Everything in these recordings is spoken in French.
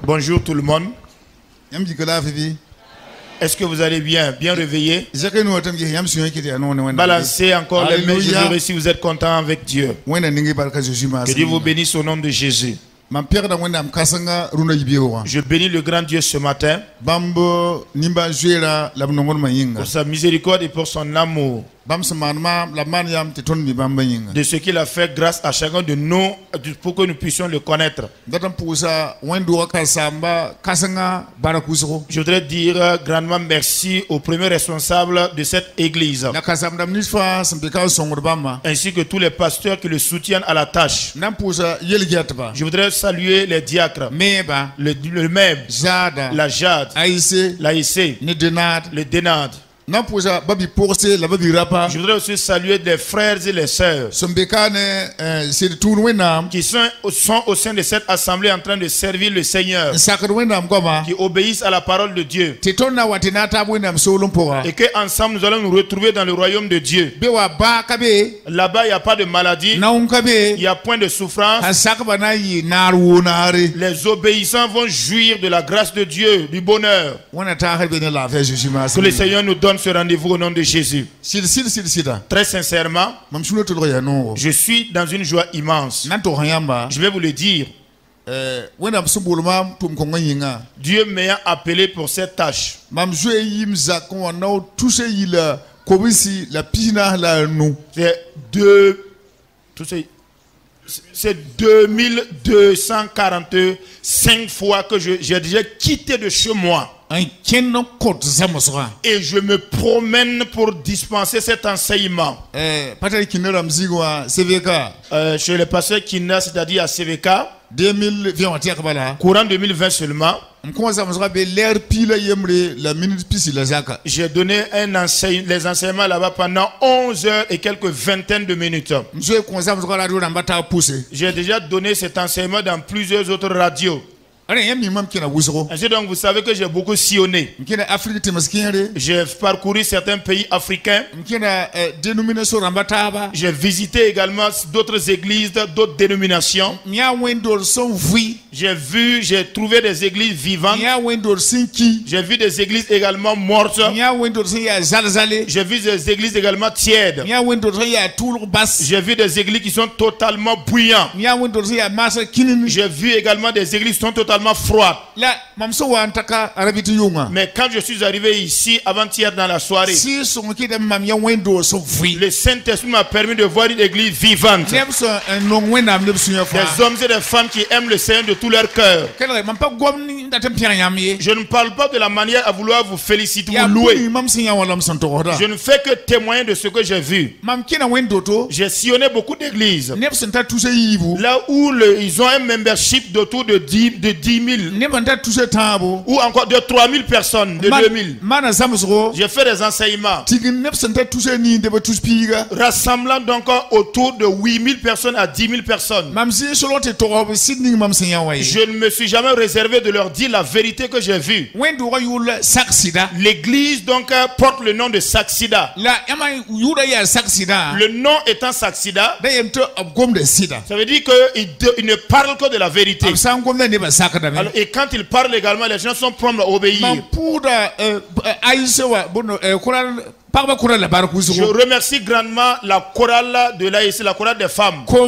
Bonjour tout le monde. Est-ce que vous allez bien réveillé? Balancez encore les mains, je dirais si vous êtes content avec Dieu. Que Dieu vous bénisse au nom de Jésus. Je bénis le grand Dieu ce matin pour sa miséricorde et pour son amour, de ce qu'il a fait grâce à chacun de nous pour que nous puissions le connaître. Je voudrais dire grandement merci au premier responsable de cette église, ainsi que tous les pasteurs qui le soutiennent à la tâche. Je voudrais saluer les diacres, le MEB, la JAD, l'AIC, le DENAD. Je voudrais aussi saluer des frères et les sœurs qui sont au sein de cette assemblée en train de servir le Seigneur, qui obéissent à la parole de Dieu, et qu'ensemble nous allons nous retrouver dans le royaume de Dieu. Là-bas il n'y a pas de maladie, il n'y a point de souffrance. Les obéissants vont jouir de la grâce de Dieu, du bonheur. Que le Seigneur nous donne ce rendez-vous au nom de Jésus. Très sincèrement, je suis dans une joie immense. Je vais vous le dire. Dieu m'a appelé pour cette tâche. C'est 2245 fois que j'ai déjà quitté de chez moi. Et je me promène pour dispenser cet enseignement. Chez le pasteur Kina, c'est-à-dire à CVK, courant 2020 seulement, j'ai donné les enseignements là-bas pendant 11 heures et quelques vingtaines de minutes. J'ai déjà donné cet enseignement dans plusieurs autres radios. Ainsi donc vous savez que j'ai beaucoup sillonné. J'ai parcouru certains pays africains. J'ai visité également d'autres églises, d'autres dénominations. J'ai trouvé des églises vivantes. J'ai vu des églises également mortes. J'ai vu des églises également tièdes. J'ai vu des églises qui sont totalement bouillantes. J'ai vu également des églises qui sont totalement froide. Mais quand je suis arrivé ici avant-hier dans la soirée, le Saint-Esprit m'a permis de voir une église vivante. Des hommes et des femmes qui aiment le Seigneur de tout leur cœur. Je ne parle pas de la manière à vouloir vous féliciter, vous louer. Je ne fais que témoigner de ce que j'ai vu. J'ai sillonné beaucoup d'églises. Là où ils ont un membership d'autour de 10 000 ou encore de 3 000 personnes, de 2 000. J'ai fait des enseignements rassemblant donc autour de 8 000 personnes à 10 000 personnes. Je ne me suis jamais réservé de leur dire la vérité que j'ai vue. L'église donc porte le nom de Saksida. Le nom étant Saksida, ça veut dire qu'il ne parle que de la vérité. Alors, et quand il parle également, les gens sont prompts à obéir. Je remercie grandement la chorale de l'AIC, la chorale des femmes, pour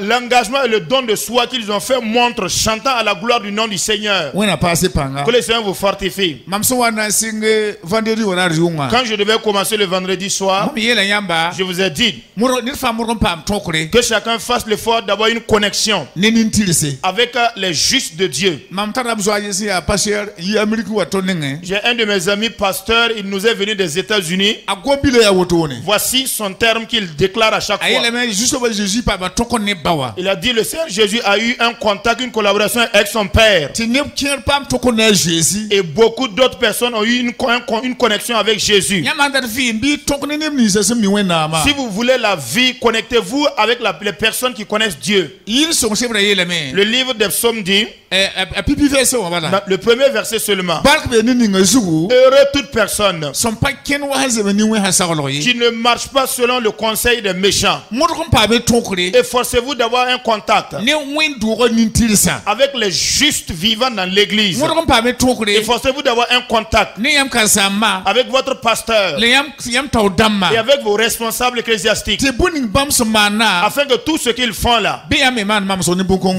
l'engagement et le don de soi qu'ils ont fait, montre chantant à la gloire du nom du Seigneur. Que le Seigneur vous fortifie. Quand je devais commencer le vendredi soir, je vous ai dit que chacun fasse l'effort d'avoir une connexion avec les justes de Dieu. J'ai un de mes amis pasteurs, il nous est venu des États-Unis. Voici son terme qu'il déclare à chaque fois. Il a dit: le Seigneur Jésus a eu un contact, une collaboration avec son Père. Et beaucoup d'autres personnes ont eu une connexion avec Jésus. Si vous voulez la vie, connectez-vous avec les personnes qui connaissent Dieu. Le livre des psaumes dit: Le premier verset seulement. Heureux toute personne qui ne marche pas selon le conseil des méchants. Efforcez-vous d'avoir un contact avec les justes vivants dans l'église. Efforcez-vous d'avoir un contact avec votre pasteur et avec vos responsables ecclésiastiques, afin que tout ce qu'ils font là,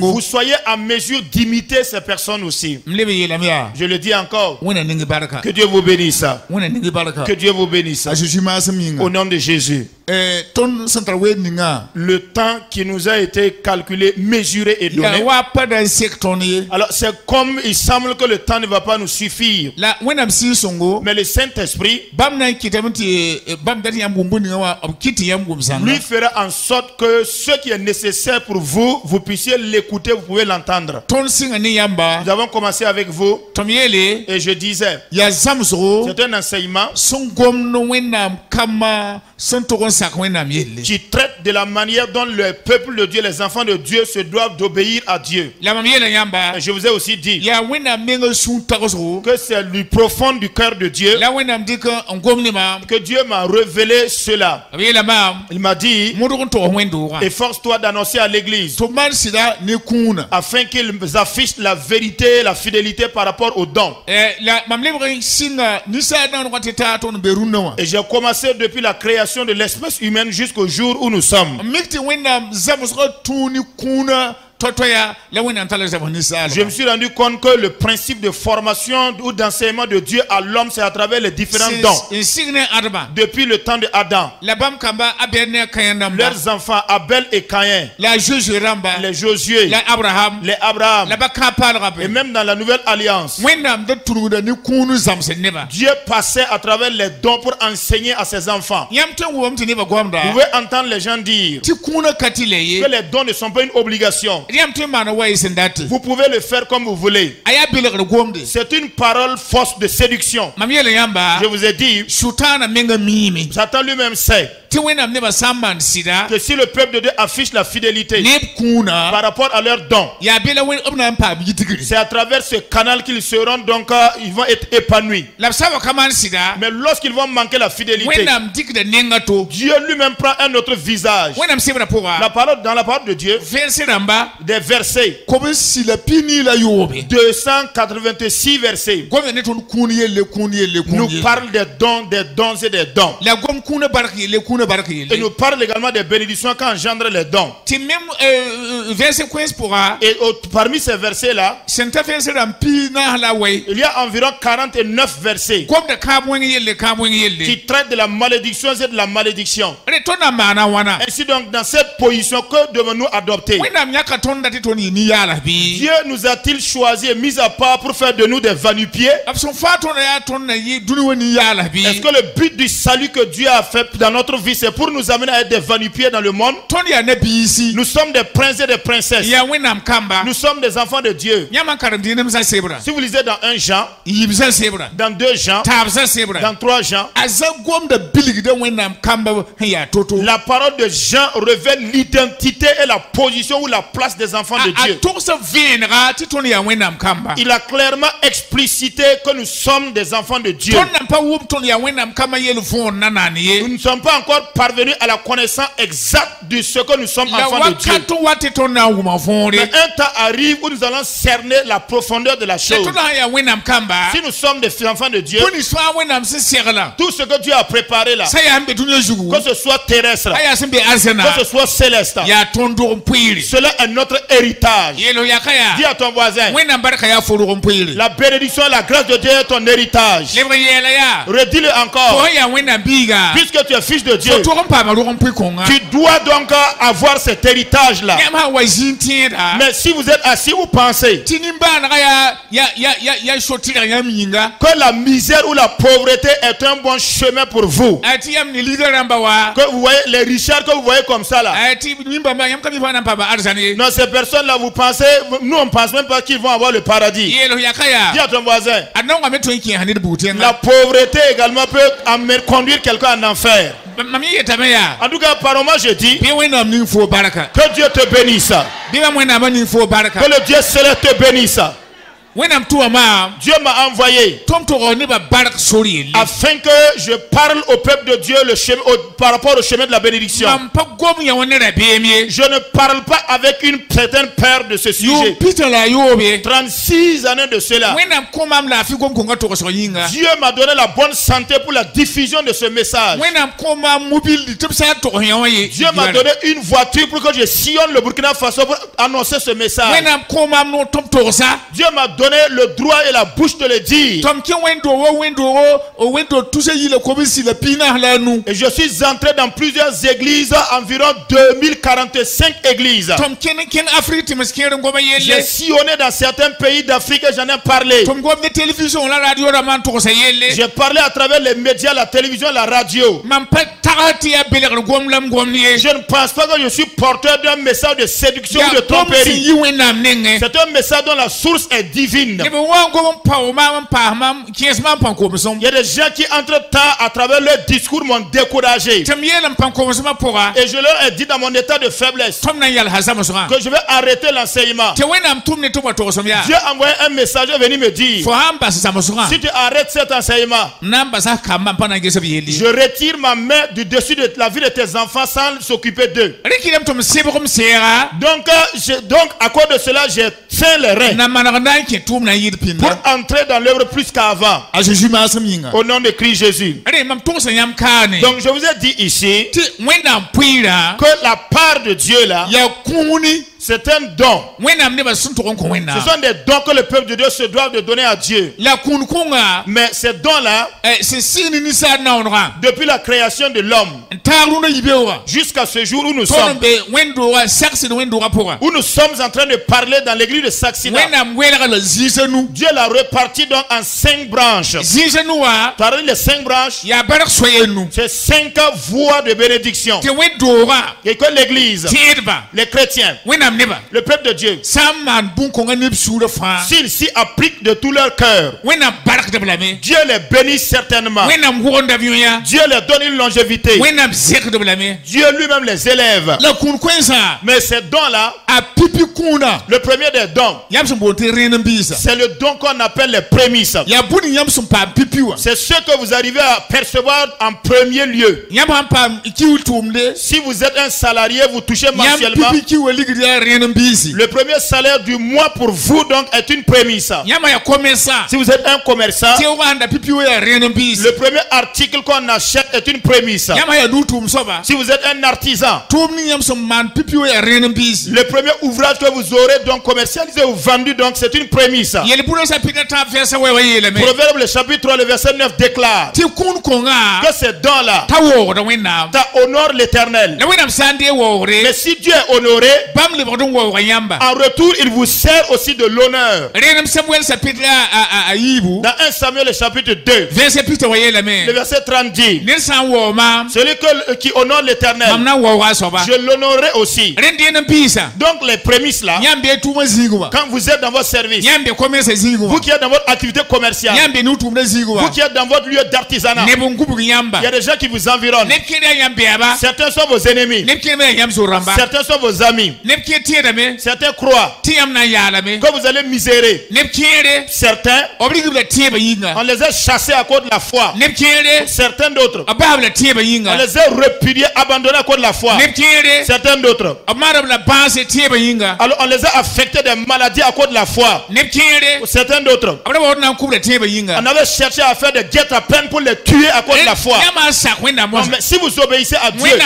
vous soyez en mesure d'imiter ces personnes aussi. Je le dis encore. Que Dieu vous bénisse. Que Dieu vous bénisse. Au nom de Jésus. Le temps qui nous a été calculé, mesuré et donné. Alors c'est comme il semble que le temps ne va pas nous suffire. Mais le Saint-Esprit lui fera en sorte que ce qui est nécessaire pour vous, vous puissiez l'écouter, vous pouvez l'entendre. Nous avons commencé avec vous et je disais, c'est un enseignement qui traite de la manière dont le peuple de Dieu, les enfants de Dieu se doivent d'obéir à Dieu. Et je vous ai aussi dit que c'est du profond du cœur de Dieu que Dieu m'a révélé cela. Il m'a dit, efforce-toi d'annoncer à l'église afin qu'ils affichent la vérité, la fidélité par rapport aux dons. Et j'ai commencé depuis la création de l'espèce humaine jusqu'au jour où nous sommes. Je me suis rendu compte que le principe de formation ou d'enseignement de Dieu à l'homme, c'est à travers les différents dons. Depuis le temps de Adam, leurs enfants Abel et Caïn, les Josué, les Abraham, et même dans la nouvelle alliance, Dieu passait à travers les dons pour enseigner à ses enfants. Vous pouvez entendre les gens dire que les dons ne sont pas une obligation. Vous pouvez le faire comme vous voulez. C'est une parole fausse de séduction. Je vous ai dit, Satan lui-même sait que si le peuple de Dieu affiche la fidélité par rapport à leurs dons, c'est à travers ce canal qu'ils seront donc ils vont être épanouis. Mais lorsqu'ils vont manquer la fidélité, Dieu lui-même prend un autre visage. La parole, dans la parole de Dieu, des versets, 286 versets, nous parle des dons et des dons. Et nous parle également des bénédictions qu'engendrent les dons. Et parmi ces versets-là, il y a environ 49 versets qui traitent de la malédiction et de la malédiction. Ainsi donc, dans cette position, que devons-nous adopter? Dieu nous a-t-il choisi et mis à part pour faire de nous des va-nu-pieds? Est-ce que le but du salut que Dieu a fait dans notre vie, c'est pour nous amener à être des va-nu-pieds dans le monde? Nous sommes des princes et des princesses. Nous sommes des enfants de Dieu. Si vous lisez dans 1 Jean, dans 2 Jean, dans 3 Jean, la parole de Jean révèle l'identité et la position ou la place des enfants de Dieu. Il a clairement explicité que nous sommes des enfants de Dieu. Nous ne sommes pas encore parvenus à la connaissance exacte de ce que nous sommes enfants de Dieu. Mais un temps arrive où nous allons cerner la profondeur de la chose. Si nous sommes des enfants de Dieu, tout ce que Dieu a préparé là, que ce soit terrestre, que ce soit céleste, cela est notre héritage. Dis à ton voisin, la bénédiction et la grâce de Dieu est ton héritage. Redis-le encore. Puisque tu es fils de Dieu, tu dois donc avoir cet héritage là. Mais si vous êtes assis, vous pensez que la misère ou la pauvreté est un bon chemin pour vous, que vous voyez les richards que vous voyez comme ça là, non, ces personnes là, vous pensez, nous on pense même pas qu'ils vont avoir le paradis. Dis à ton voisin, la pauvreté également peut conduire quelqu'un en enfer. En tout cas, apparemment, je dis que Dieu te bénisse. Que le Dieu céleste te bénisse. Dieu m'a envoyé afin que je parle au peuple de Dieu par rapport au chemin de la bénédiction. Je ne parle pas avec une certaine peur de ce sujet. 36 années de cela, Dieu m'a donné la bonne santé pour la diffusion de ce message. Dieu m'a donné une voiture pour que je sillonne le Burkina Faso pour annoncer ce message. Dieu m'a donné le droit et la bouche de le dire. Et je suis entré dans plusieurs églises, environ 2045 églises. J'ai sillonné dans certains pays d'Afrique et j'en ai parlé. J'ai parlé à travers les médias, la télévision et la radio. Je ne pense pas que je suis porteur d'un message de séduction ou de tromperie. C'est un message dont la source est divine. Il y a des gens qui, entre-temps, à travers leur discours, m'ont découragé. Et je leur ai dit dans mon état de faiblesse que je vais arrêter l'enseignement. Dieu a envoyé un messager venir me dire: si tu arrêtes cet enseignement, je retire ma main du dessus de la vie de tes enfants sans s'occuper d'eux. Donc, à cause de cela, j'ai fait les reins pour entrer dans l'œuvre plus qu'avant. Au nom de Christ Jésus. Donc je vous ai dit ici que la part de Dieu là, c'est un don. Ce sont des dons que le peuple de Dieu se doit de donner à Dieu. Mais ces dons-là, depuis la création de l'homme jusqu'à ce jour où nous sommes, en train de parler dans l'église de Saxina, Dieu l'a réparti donc en 5 branches. Parmi les 5 branches, c'est 5 voies de bénédiction. Et que l'église, les chrétiens, le peuple de Dieu, s'ils s'y appliquent de tout leur cœur, Dieu les bénit certainement. Dieu leur donne une longévité. Dieu lui-même les élève. Mais ces dons-là, le premier des dons, c'est le don qu'on appelle les prémices. C'est ce que vous arrivez à percevoir en premier lieu. Si vous êtes un salarié, vous touchez mensuellement. Le premier salaire du mois pour vous donc est une prémisse. Si vous êtes un commerçant, le premier article qu'on achète est une prémisse. Si vous êtes un artisan, le premier ouvrage que vous aurez donc commercialisé ou vendu donc c'est une prémisse. Proverbe le chapitre 3 le verset 9 déclare que ces dons-là honorent l'Éternel. Mais si Dieu est honoré, en retour il vous sert aussi de l'honneur. Dans 1 Samuel le chapitre 2 le verset 30 dit: celui qui honore l'Éternel, je l'honorerai aussi. Donc les prémices là, quand vous êtes dans votre service, vous qui êtes dans votre activité commerciale, vous qui êtes dans votre lieu d'artisanat, il y a des gens qui vous environnent. Certains sont vos ennemis, certains sont vos amis, certains croient que vous allez misérer. Certains, on les a chassés à cause de la foi. Certains d'autres, on les a répudiés, abandonnés à cause de la foi. Certains d'autres, alors on les a affectés des maladies à cause de la foi. Certains d'autres, on avait cherché à faire des guet-apens pour les tuer à cause de la foi. Non, mais si vous obéissez à Dieu, Dieu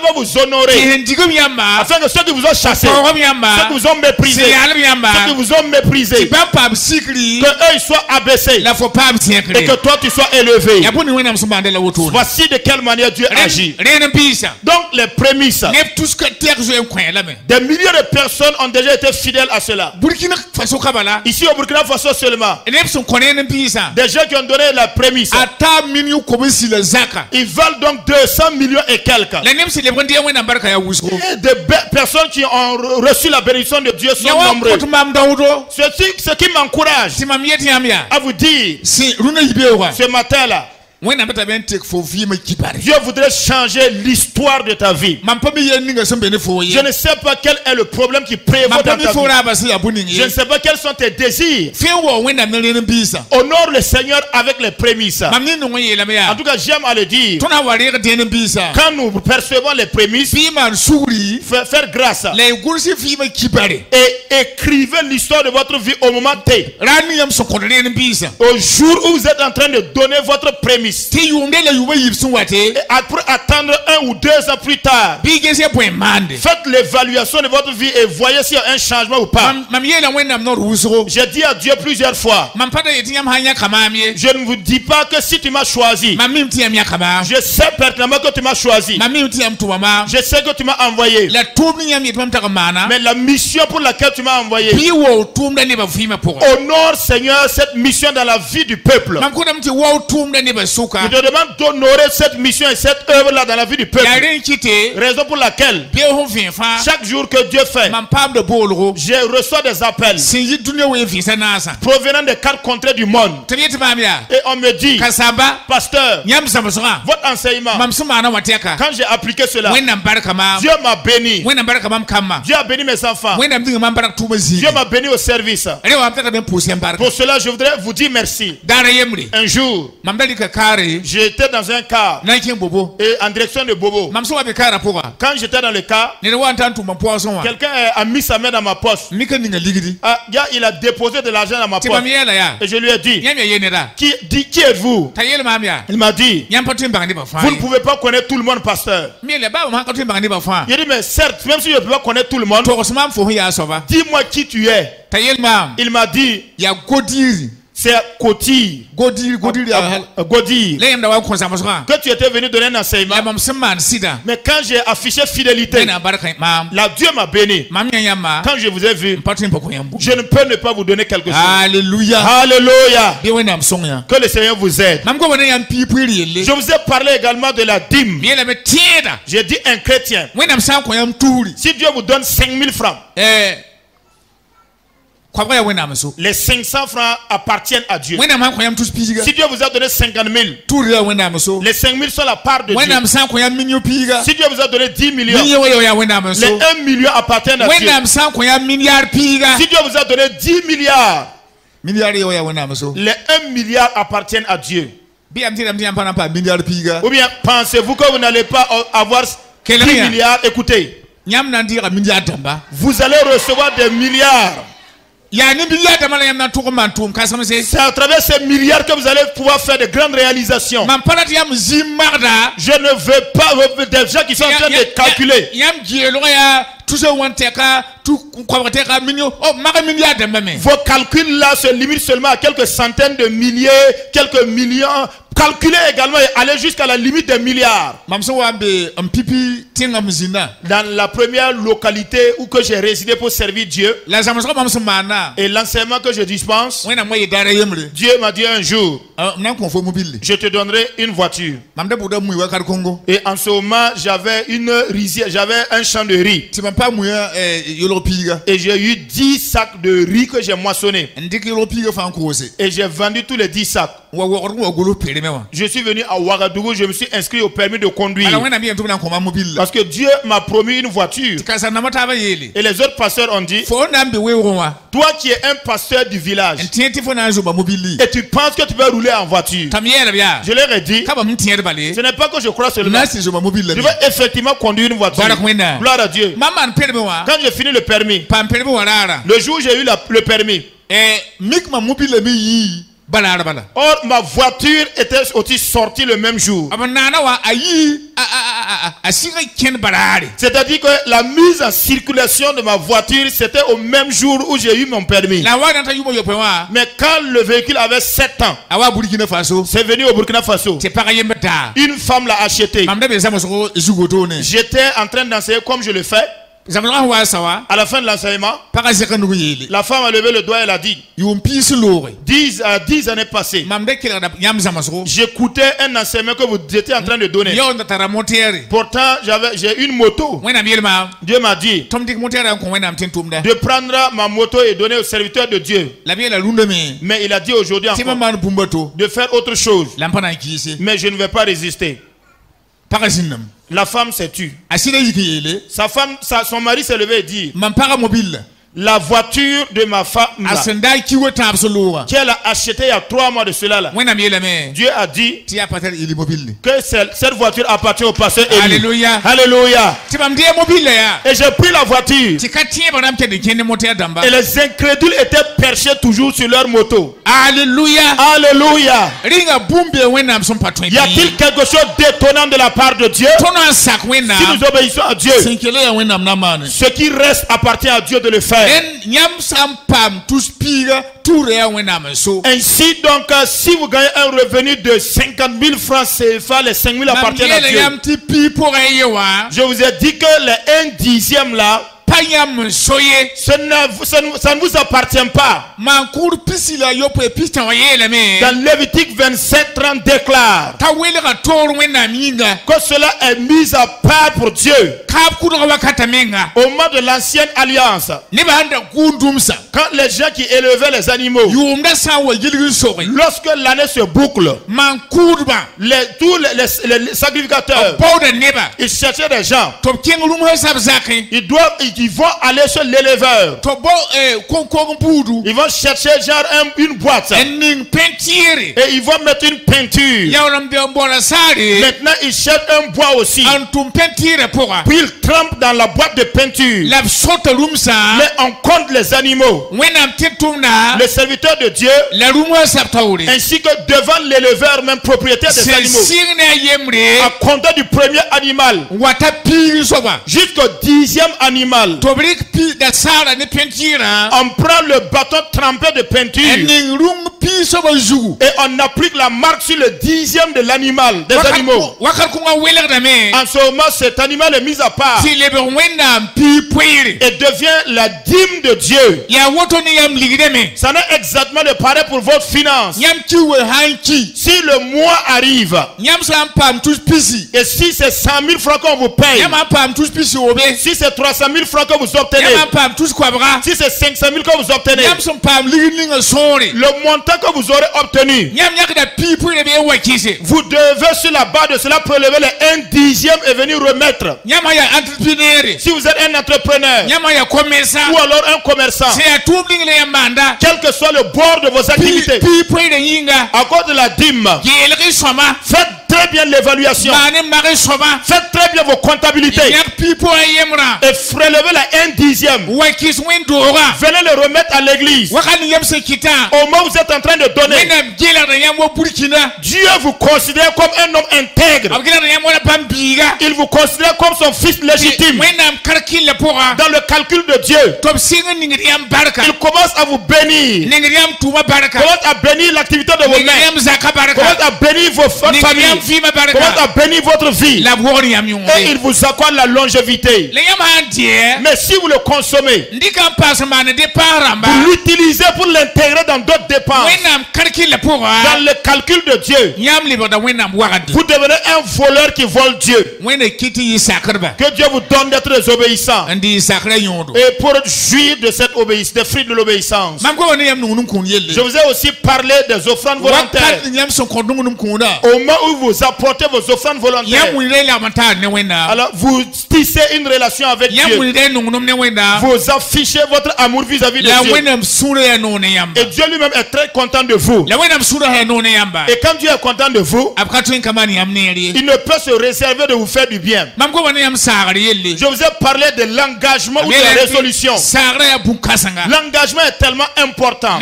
va vous honorer, afin que ceux qui vous ont chassé, ceux qui vous ont méprisé, ceux qui vous ont méprisé, que eux ils soient abaissés et que toi tu sois élevé. Voici de quelle manière Dieu agit. Donc les prémices, des milliers de personnes ont déjà été fidèles à cela. Ici au Burkina Faso seulement, des gens qui ont donné la prémisse, ils valent donc 200 millions et quelques. Et des personnes qui ont reçu la bénédiction de Dieu sont nombreux. Ce qui m'encourage à vous dire ce matin là Dieu voudrait changer l'histoire de ta vie. Je ne sais pas quel est le problème qui prévaut dans ta vie. Je ne sais pas quels sont tes désirs. Honore le Seigneur avec les prémices. En tout cas, j'aime à le dire. Quand nous percevons les prémices, faire grâce. Et écrivez l'histoire de votre vie au moment T. Au jour où vous êtes en train de donner votre prémisse. Et après attendre 1 ou 2 ans plus tard, faites l'évaluation de votre vie et voyez s'il y a un changement ou pas. J'ai dit à Dieu plusieurs fois, je ne vous dis pas que si tu m'as choisi, je sais pertinemment que tu m'as choisi, je sais que tu m'as envoyé, mais la mission pour laquelle tu m'as envoyé, honore Seigneur cette mission dans la vie du peuple. Je te demande d'honorer cette mission et cette œuvre là dans la vie du peuple. Raison pour laquelle chaque jour que Dieu fait, je reçois des appels provenant des 4 contrées du monde. Et on me dit, pasteur, votre enseignement, quand j'ai appliqué cela, Dieu m'a béni. Dieu a béni mes enfants. Dieu m'a béni au service. Pour cela, je voudrais vous dire merci. Un jour, j'étais dans un car et en direction de Bobo. Quand j'étais dans le car, quelqu'un a mis sa main dans ma poche. Il a déposé de l'argent dans ma poche. Et je lui ai dit, qui êtes-vous? Il m'a dit, vous ne pouvez pas connaître tout le monde, pasteur. Il dit, mais certes, même si je ne peux pas connaître tout le monde, dis-moi qui tu es. Il m'a dit, c'est Koti. Godir. Que tu étais venu donner un enseignement. Mais quand j'ai affiché fidélité, là Dieu m'a béni. Quand je vous ai vu, je ne peux ne pas vous donner quelque chose. Alléluia. Alléluia. Que le Seigneur vous aide. Je vous ai parlé également de la dîme. J'ai dit un chrétien, si Dieu vous donne 5000 francs, les 500 francs appartiennent à Dieu. Si Dieu vous a donné 50 000, les 5 000 sont la part de Dieu. Si Dieu vous a donné 10 millions, les 1 million appartiennent à Dieu. Si Dieu vous a donné 10 milliards, les 1 milliard appartiennent à Dieu. Ou bien pensez-vous que vous n'allez pas avoir 10 milliards? Écoutez, vous allez recevoir des milliards. C'est à travers ces milliards que vous allez pouvoir faire de grandes réalisations. Je ne veux pas des gens qui sont en train de calculer. Vos calculs là se limitent seulement à quelques centaines de milliers, quelques millions. Calculez également et allez jusqu'à la limite des milliards. Dans la première localité où que j'ai résidé pour servir Dieu, et l'enseignement que je dispense, Dieu m'a dit un jour, je te donnerai une voiture. Et en ce moment, j'avais une rizière, j'avais un champ de riz. Et j'ai eu 10 sacs de riz que j'ai moissonné. Et j'ai vendu tous les 10 sacs. Je suis venu à Ouagadougou, je me suis inscrit au permis de conduire. Parce que Dieu m'a promis une voiture. Et les autres pasteurs ont dit, toi qui es un pasteur du village, et tu penses que tu peux rouler en voiture. Je leur ai dit, ce n'est pas que je crois seulement. Je vais effectivement conduire une voiture. Gloire à Dieu. Quand j'ai fini le permis, le jour où j'ai eu le permis, or ma voiture était aussi sortie le même jour. C'est-à-dire que la mise en circulation de ma voiture, c'était au même jour où j'ai eu mon permis. Mais quand le véhicule avait 7 ans, c'est venu au Burkina Faso. Une femme l'a acheté. J'étais en train d'enseigner comme je le fais. À la fin de l'enseignement, la femme a levé le doigt et elle a dit 10 années passées, j'écoutais un enseignement que vous étiez en train de donner. Pourtant, j'ai une moto. Dieu m'a dit de prendre ma moto et donner au serviteur de Dieu. Mais il a dit aujourd'hui encore de faire autre chose. Mais je ne vais pas résister. La femme s'est tue. Son mari s'est levé et dit la voiture de ma femme qu'elle a achetée il y a 3 mois de cela là. Dieu a dit que cette voiture appartient au pasteur Élie. Alléluia. Alléluia. Et j'ai pris la voiture. Et les incrédules étaient perchés toujours sur leur moto. Alléluia. Alléluia. Y a-t-il quelque chose d'étonnant de la part de Dieu? Si nous obéissons à Dieu, ce qui reste appartient à Dieu de le faire. Ainsi donc, si vous gagnez un revenu de 50 000 francs CFA, les 5 000 appartiennent à Dieu. Je vous ai dit que les 1/10 là, ça ne vous appartient pas. Dans Lévitique 27:30 déclare que cela est mis à part pour Dieu. Au moment de l'ancienne alliance, quand les gens qui élevaient les animaux, lorsque l'année se boucle, tous les sacrificateurs, ils cherchaient des gens. Ils vont aller chez l'éleveur. Ils vont chercher genre une boîte. Et ils vont mettre une peinture. Maintenant ils cherchent un bois aussi. Puis ils trempent dans la boîte de peinture. Mais on compte les animaux. Le serviteur de Dieu, ainsi que devant l'éleveur, même propriétaire des animaux, à compter du premier animal jusqu'au 10e animal, on prend le bâton trempé de peinture et on applique la marque sur le 10e de l'animal, des animaux. En ce moment, cet animal est mis à part et devient la dîme de Dieu. Ça n'est exactement le pareil pour votre finance. Si le mois arrive et si c'est 100 000 francs qu'on vous paye, si c'est 300 000 francs que vous obtenez, si c'est 500 000 que vous obtenez, le montant que vous aurez obtenu, vous devez sur la base de cela prélever les 1/10 et venir remettre. Si vous êtes un entrepreneur ou alors un commerçant, quel que soit le bord de vos activités, à cause de la dîme, faites très bien l'évaluation, faites très bien vos comptabilités et prélevez la 1/10. Venez le remettre à l'église. Au moment où vous êtes en train de donner, Dieu vous considère comme un homme intègre. Il vous considère comme son fils légitime. Dans le calcul de Dieu, il commence à vous bénir. Il commence à bénir l'activité de vos mains. Il commence à bénir vos familles. Il commence à bénir votre vie. Et il vous accorde la longévité. Mais si vous le consommez, vous l'utilisez pour l'intégrer dans d'autres dépenses, dans le calcul de Dieu, vous devenez un voleur qui vole Dieu. Que Dieu vous donne d'être désobéissant et pour jouir de cette obéissance, des fruits de l'obéissance. Je vous ai aussi parlé des offrandes volontaires. Au moment où vous apportez vos offrandes volontaires, alors vous tissez une relation avec Dieu. Vous affichez votre amour vis-à-vis de Dieu. Et Dieu lui-même est très content de vous. Et quand Dieu est content de vous, il ne peut se réserver de vous faire du bien. Je vous ai parlé de l'engagement ou de la résolution. L'engagement est tellement important.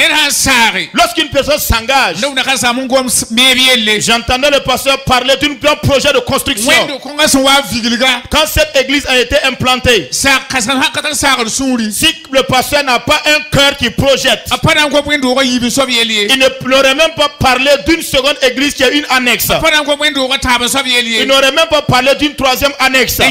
Lorsqu'une personne s'engage, j'entendais le pasteur parler d'un projet de construction. Quand cette église a été implantée, si le pasteur n'a pas un cœur qui projette, il n'aurait même pas parlé d'une seconde église qui a une annexe. Il n'aurait même pas parlé d'une troisième annexe. Et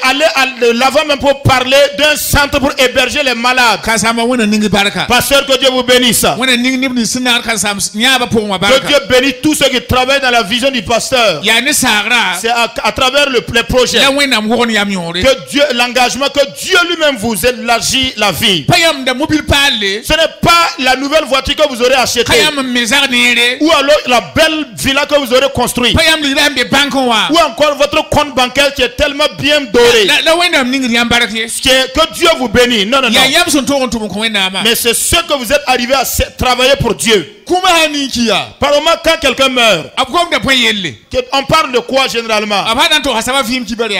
aller à l'avant même pour parler d'un centre pour héberger les malades. Pasteur, que Dieu vous bénisse. Que Dieu bénisse tous ceux qui travaillent dans la vision du pasteur. C'est à travers les projets que Dieu, l'engagement, que Dieu lui-même vous élargit la vie. Ce n'est pas la nouvelle voiture que vous aurez achetée, ou alors la belle villa que vous aurez construite, ou encore votre compte bancaire qui est tellement bien doré. Que Dieu vous bénisse. Non, non, non. Mais c'est ce que vous êtes arrivé à travailler pour Dieu. Par moment, quand quelqu'un meurt, on parle de quoi généralement?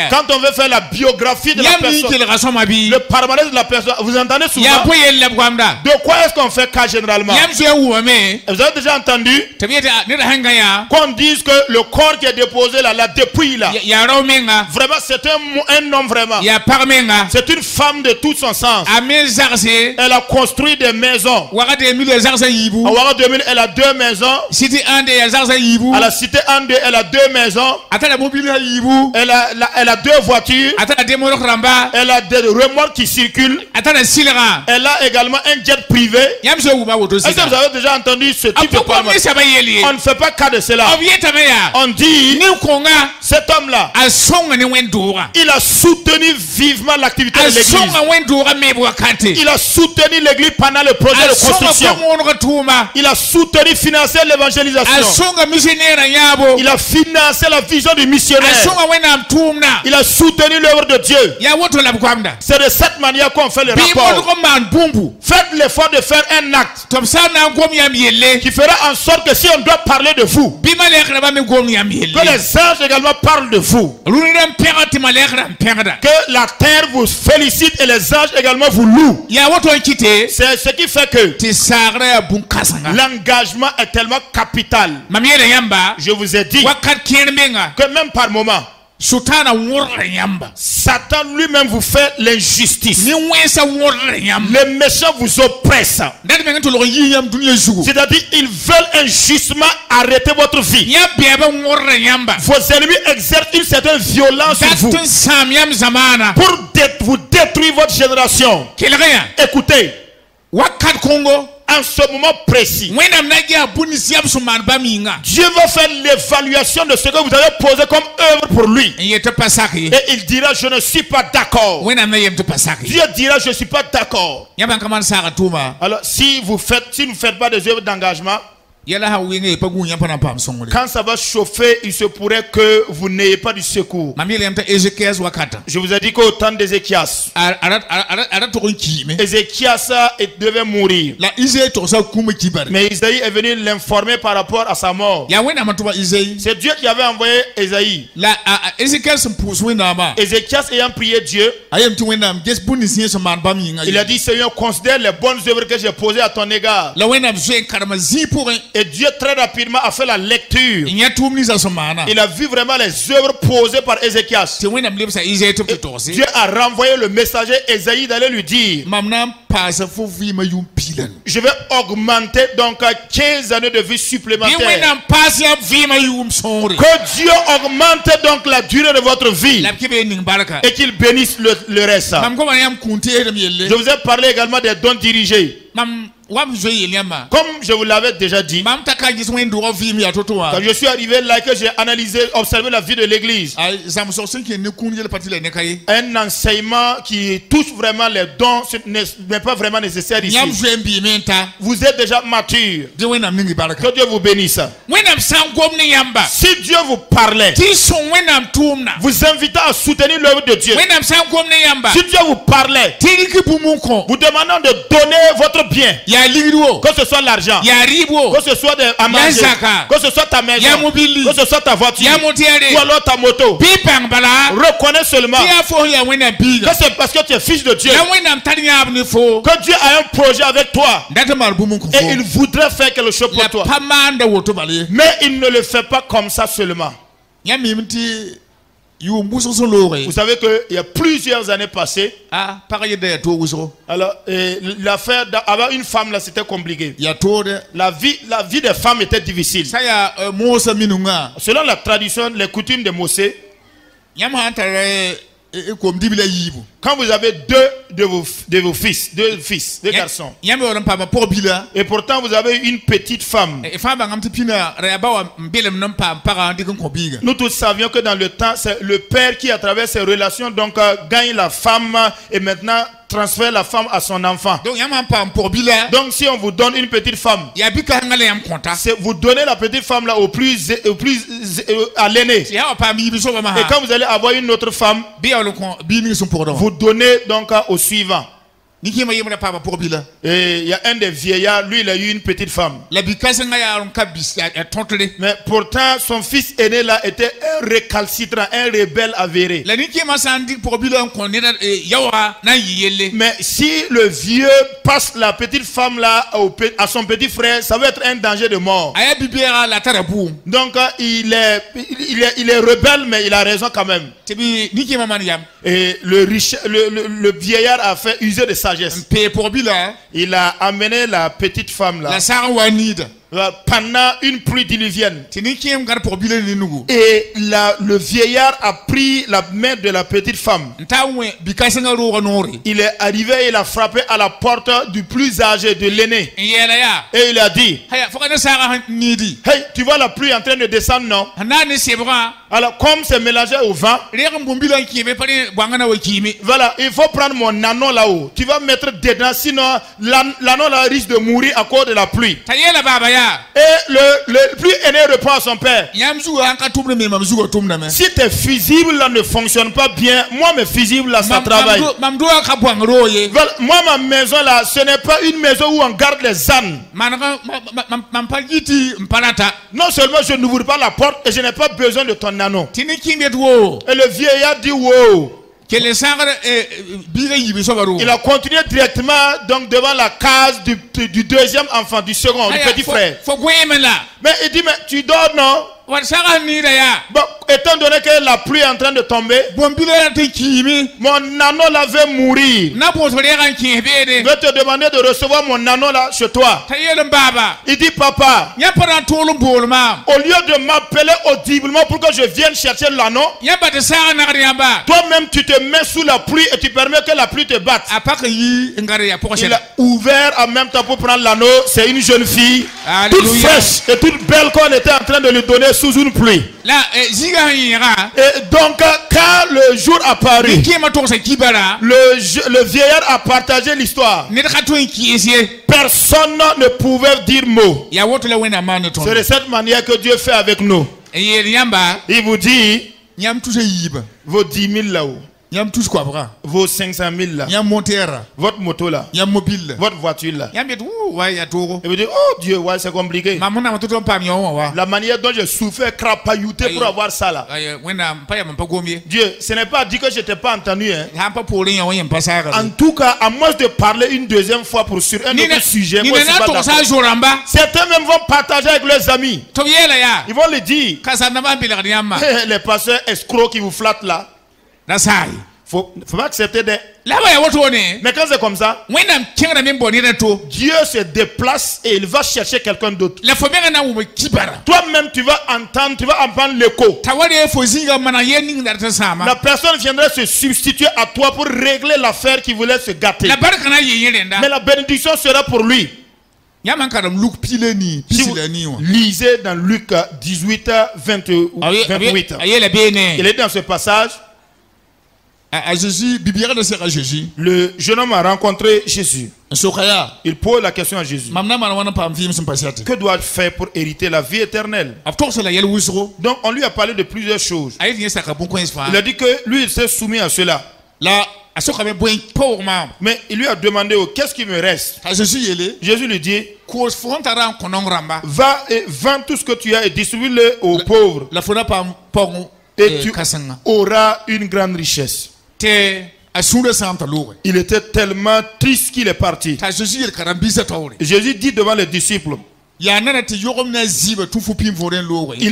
Quand on veut faire la biographie de la personne, le palmarès de la personne, vous entendez souvent? De quoi est-ce qu'on fait cas généralement? Vous avez déjà entendu qu'on dise que le corps qui est déposé là, depuis là, vraiment c'est un homme vraiment. C'est une femme de tout son sens. Elle a construit des maisons. Elle a 2 maisons. À la cité Andé, elle a 2 maisons. Elle a 2 voitures. Elle a des remorques qui circulent. Elle a également un jet privé. Est-ce que vous avez déjà entendu ce type de problème? On ne fait pas cas de cela. On dit cet homme-là, il a soutenu vivement l'activité de l'église. Il a soutenu l'église pendant le projet de construction. Il a soutenu, financé l'évangélisation. Il a financé la vision du missionnaire. Il a soutenu l'œuvre de Dieu. C'est de cette manière qu'on fait le rapport. Faites l'effort de faire un acte qui fera en sorte que si on doit parler de vous, que les anges également parlent de vous. Que la terre vous félicite et les anges également vous louent. C'est ce qui fait que l'engagement est tellement capital. Je vous ai dit que même par moment, Satan lui-même vous fait l'injustice. Les méchants vous oppressent. C'est-à-dire ils veulent injustement arrêter votre vie. Vos ennemis exercent une certaine violence sur vous pour vous détruire votre génération. Écoutez, en ce moment précis, Dieu va faire l'évaluation de ce que vous avez posé comme œuvre pour lui. Et il dira, je ne suis pas d'accord. Dieu dira, je ne suis pas d'accord. Alors si vous ne faites pas des œuvres d'engagement, quand ça va chauffer, il se pourrait que vous n'ayez pas du secours. Je vous ai dit qu'au temps d'Ézéchias, Ézéchias devait mourir. Mais Isaïe est venu l'informer par rapport à sa mort. C'est Dieu qui avait envoyé Isaïe. Ézéchias ayant prié Dieu, il a dit, Seigneur, considère les bonnes œuvres que j'ai posées à ton égard. Et Dieu très rapidement a fait la lecture. Il a vu vraiment les œuvres posées par Ézéchias. Dieu a renvoyé le messager Ésaïe d'aller lui dire, je vais augmenter donc 15 années de vie supplémentaire. Que Dieu augmente donc la durée de votre vie et qu'il bénisse le reste. Je vous ai parlé également des dons dirigés. Comme je vous l'avais déjà dit, quand je suis arrivé là, que j'ai analysé, observé la vie de l'église, un enseignement qui touche vraiment les dons n'est pas vraiment nécessaire ici. Vous êtes déjà mature. Que Dieu vous bénisse. Si Dieu vous parlait, vous invitant à soutenir l'œuvre de Dieu, si Dieu vous parlait, vous demandant de donner votre bien, que ce soit l'argent, que ce soit à manger, que ce soit ta maison, que ce soit ta voiture, ou alors ta moto, reconnais seulement que c'est parce que tu es fils de Dieu que Dieu a un projet avec toi et il voudrait faire quelque chose pour toi. Mais il ne le fait pas comme ça seulement. Vous savez qu'il y a plusieurs années passées, alors l'affaire d'avoir une femme là, c'était compliqué. La vie des femmes était difficile. Selon la tradition, les coutumes de Mosè, quand vous avez deux garçons, et pourtant vous avez une petite femme, nous tous savions que dans le temps, c'est le père qui, à travers ses relations, donc gagne la femme et maintenant transfère la femme à son enfant. Donc si on vous donne une petite femme, vous donnez la petite femme là à l'aîné. Et quand vous allez avoir une autre femme, vous donnez donc au suivant. Et il y a un des vieillards, lui il a eu une petite femme. Mais pourtant son fils aîné là était un récalcitrant, un rebelle avéré. Mais si le vieux passe la petite femme là à son petit frère, ça va être un danger de mort. Donc il est rebelle, mais il a raison quand même. Et le vieillard a fait user de sagesse. Il a amené la petite femme là pendant une pluie diluvienne. Et le vieillard a pris la main de la petite femme. Il est arrivé et il a frappé à la porte du plus âgé, de l'aîné. Et il a dit: hey, tu vois la pluie en train de descendre, non? Alors comme c'est mélangé au vent, voilà, il faut prendre mon anneau là-haut. Tu vas mettre dedans, sinon l'anneau là risque de mourir à cause de la pluie. Et le plus aîné répond à son père: si tes fusibles là ne fonctionnent pas bien, moi mes fusibles là ça travaille. Voilà, moi ma maison là, ce n'est pas une maison où on garde les ânes. Non seulement je n'ouvre pas la porte et je n'ai pas besoin de ton anneau. Et le vieillard dit: wow. Il a continué directement donc devant la case du deuxième enfant, du second, du petit frère. Mais il dit: mais tu dors, non? Bon, étant donné que la pluie est en train de tomber, mon anneau là va mourir. Je vais te demander de recevoir mon anneau là chez toi. Il dit: papa, au lieu de m'appeler audiblement pour que je vienne chercher l'anneau, toi-même tu te mets sous la pluie et tu permets que la pluie te batte. Il a ouvert en même temps pour prendre l'anneau. C'est une jeune fille, toute fraîche et toute belle qu'on était en train de lui donner sous une pluie. Et donc quand le jour apparut, le vieillard a partagé l'histoire. Personne ne pouvait dire mot. C'est de cette manière que Dieu fait avec nous. Il vous dit: vos 10 000 là-haut, vos 500 000 là, votre moto là, votre voiture là. Et vous dites: oh Dieu, ouais, c'est compliqué. La manière dont je souffrais, crapaillouté pour avoir ça là. Dieu, ce n'est pas dit que je t'ai pas entendu, hein. En tout cas, à moins de parler une deuxième fois sur un autre sujet, moi, certains même vont partager avec leurs amis. Ils vont le dire: les pasteurs escrocs qui vous flattent là. Faut pas accepter des... Mais quand c'est comme ça, Dieu se déplace et il va chercher quelqu'un d'autre. Toi-même tu vas entendre l'écho. La personne viendrait se substituer à toi pour régler l'affaire qui voulait se gâter. Mais la bénédiction sera pour lui. Si vous lisez dans Luc 18, 28, il est dans ce passage. Le jeune homme a rencontré Jésus. Il pose la question à Jésus: que dois-je faire pour hériter la vie éternelle? Donc on lui a parlé de plusieurs choses. Il a dit que lui il s'est soumis à cela. Mais il lui a demandé, qu'est-ce qui me reste? Jésus lui dit, va et vends tout ce que tu as et distribue-le aux pauvres. Et tu auras une grande richesse. Il était tellement triste qu'il est parti. Jésus dit devant les disciples, il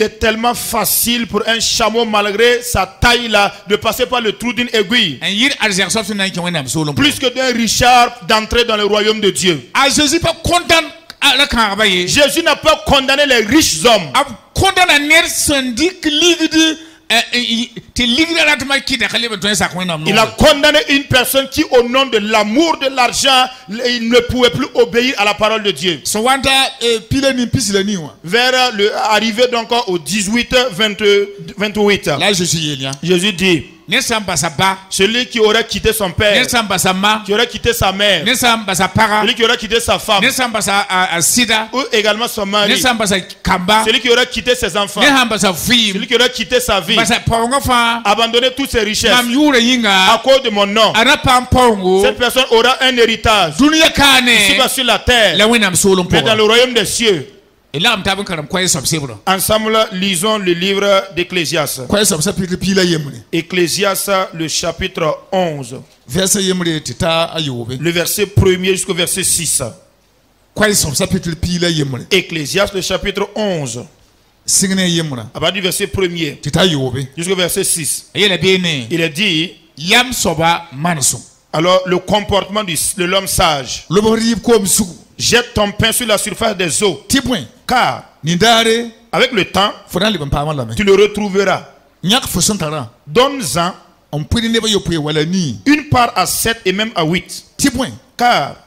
est tellement facile pour un chameau, malgré sa taille là, de passer par le trou d'une aiguille, plus que d'un Richard d'entrer dans le royaume de Dieu. Jésus n'a pas condamné les riches hommes. Il a condamné une personne qui, au nom de l'amour de l'argent, il ne pouvait plus obéir à la parole de Dieu. Vers arrivé donc au 18, 28. Là, Jésus dit, celui qui aurait quitté son père, qui aurait quitté sa mère, celui qui aurait quitté sa femme, ou également son mari, celui qui aurait quitté ses enfants, celui qui aurait quitté sa vie, abandonné toutes ses richesses à cause de mon nom, cette personne aura un héritage ici-bas sur la terre, mais dans le royaume des cieux. Ensemble, lisons le livre d'Ecclésiaste. Ecclésiaste, le chapitre 11. Le verset 1er jusqu'au verset 6. Ecclésiaste, le chapitre 11. À partir du verset 1er jusqu'au verset 6. Il est dit, alors le comportement de l'homme sage. Jette ton pain sur la surface des eaux, car avec le temps, tu le retrouveras. Donne-en une part à 7 et même à 8. Car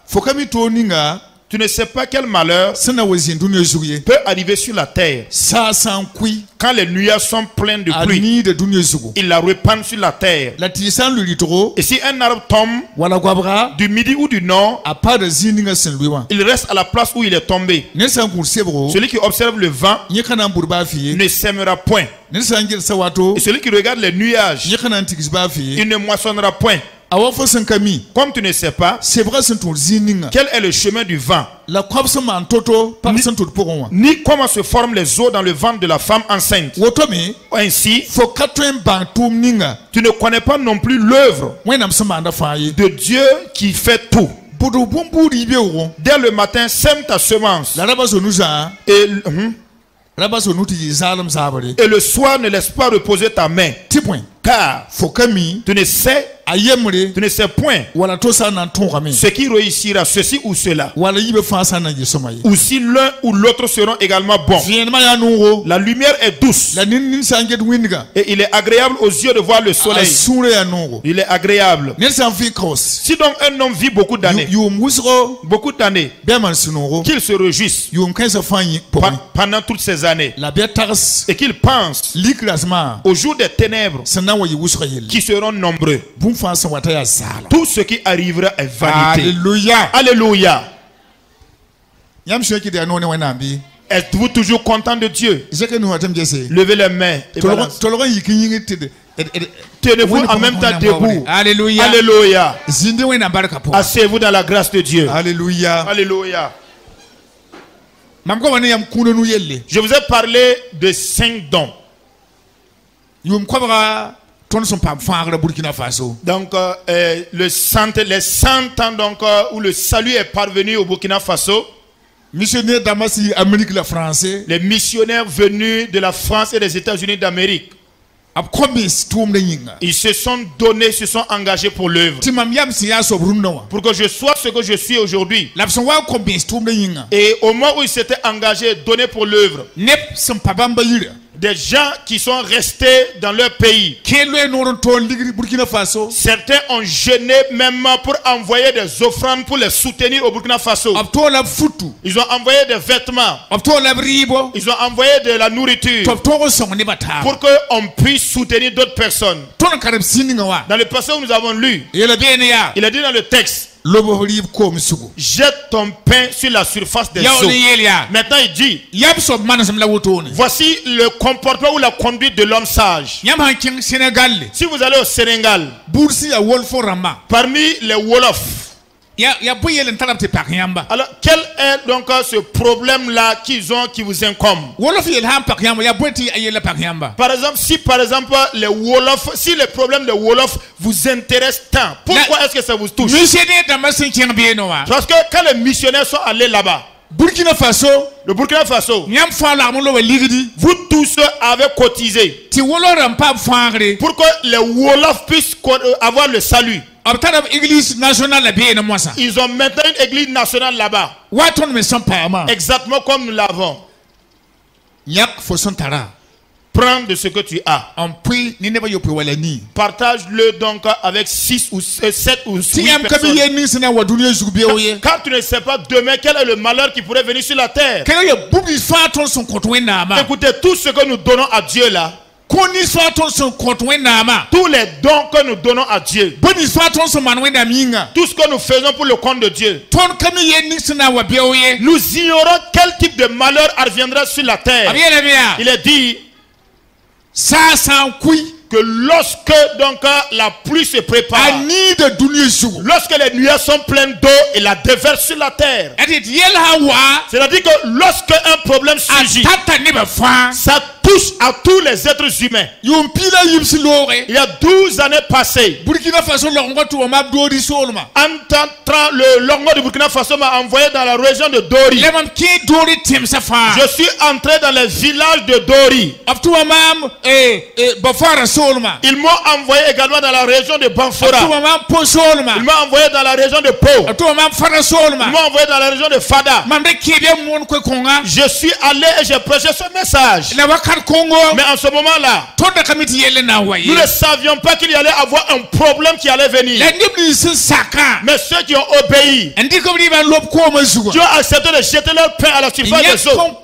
tu ne sais pas quel malheur peut arriver sur la terre. Quand les nuages sont pleins de pluie, ils la répandent sur la terre. Et si un arbre tombe du midi ou du nord, il reste à la place où il est tombé. Celui qui observe le vent ne sèmera point. Et celui qui regarde les nuages, il ne moissonnera point. Comme tu ne sais pas quel est le chemin du vent, ni comment se forment les eaux dans le ventre de la femme enceinte, ainsi tu ne connais pas non plus l'œuvre de Dieu qui fait tout. Dès le matin, sème ta semence, et le soir ne laisse pas reposer ta main, car tu ne sais point ce qui réussira, ceci ou cela, ou si l'un ou l'autre seront également bons. La lumière est douce et il est agréable aux yeux de voir le soleil. Il est agréable. Si donc un homme vit beaucoup d'années, qu'il se réjouisse pendant toutes ces années et qu'il pense au jour des ténèbres qui seront nombreux. Tout ce qui arrivera est vanité. Alléluia. Alléluia. Êtes-vous toujours content de Dieu? Levez les mains. Tenez-vous en même temps debout. Alléluia. Alléluia. Asseyez-vous dans la grâce de Dieu. Alléluia. Alléluia. Je vous ai parlé de 5 dons. Donc les 100 ans donc, où le salut est parvenu au Burkina Faso. Missionnaires d'Amasi, Amérique, la France. Les missionnaires venus de la France et des États-Unis d'Amérique. Ils se sont donnés, se sont engagés pour l'œuvre. Pour que je sois ce que je suis aujourd'hui. Et au moment où ils s'étaient engagés, donnés pour l'œuvre, des gens qui sont restés dans leur pays. Certains ont jeûné même pour envoyer des offrandes pour les soutenir au Burkina Faso. Ils ont envoyé des vêtements. Ils ont envoyé de la nourriture pour qu'on puisse soutenir d'autres personnes. Dans le passé où nous avons lu, il est dit dans le texte, jette ton pain sur la surface des eaux. Maintenant il dit, voici le comportement ou la conduite de l'homme sage. Si vous allez au Sénégal, parmi les Wolofs, alors quel est donc ce problème là qu'ils ont qui vous incombe? Par exemple, si les Wolofs, si les problèmes de Wolof vous intéressent tant, pourquoi est-ce que ça vous touche? Parce que quand les missionnaires sont allés là-bas, le Burkina Faso, vous tous avez cotisé pour que les Wolofs puissent avoir le salut. Ils ont maintenant une église nationale là-bas. Exactement comme nous l'avons. Prends de ce que tu as. Partage-le donc avec 6 ou 7 ou 8 personnes. Car tu ne sais pas demain quel est le malheur qui pourrait venir sur la terre. Écoutez, tout ce que nous donnons à Dieu là, tous les dons que nous donnons à Dieu, tout ce que nous faisons pour le compte de Dieu, nous ignorons quel type de malheur adviendra sur la terre. Il est dit que lorsque donc la pluie se prépare, lorsque les nuages sont pleines d'eau et la déverse sur la terre, c'est-à-dire que lorsque un problème surgit, ça touche à tous les êtres humains. Il y a 12 années passées, le Longo de Burkina Faso m'a envoyé dans la région de Dori. Je suis entré dans les villages de Dori. Ils m'ont envoyé également dans la région de Banfora. Ils m'ont envoyé dans la région de Pau. Ils m'ont envoyé dans la région de Fada. Je suis allé et j'ai prêché ce message. Mais en ce moment-là, nous ne savions pas qu'il y allait avoir un problème qui allait venir. Mais ceux qui ont obéi, qui ont accepté de jeter leur pain à la surface des eaux,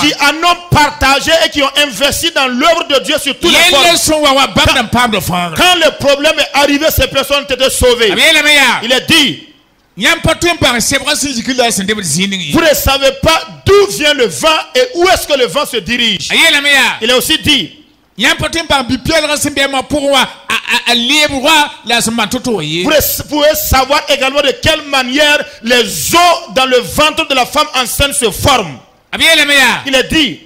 qui en ont partagé et qui ont investi dans l'œuvre de Dieu sur tous les formes. Quand le problème est arrivé, ces personnes étaient sauvées. Il est dit, vous ne savez pas d'où vient le vent et où est-ce que le vent se dirige. Il est aussi dit, vous pouvez savoir également de quelle manière les os dans le ventre de la femme enceinte se forment. Il est dit,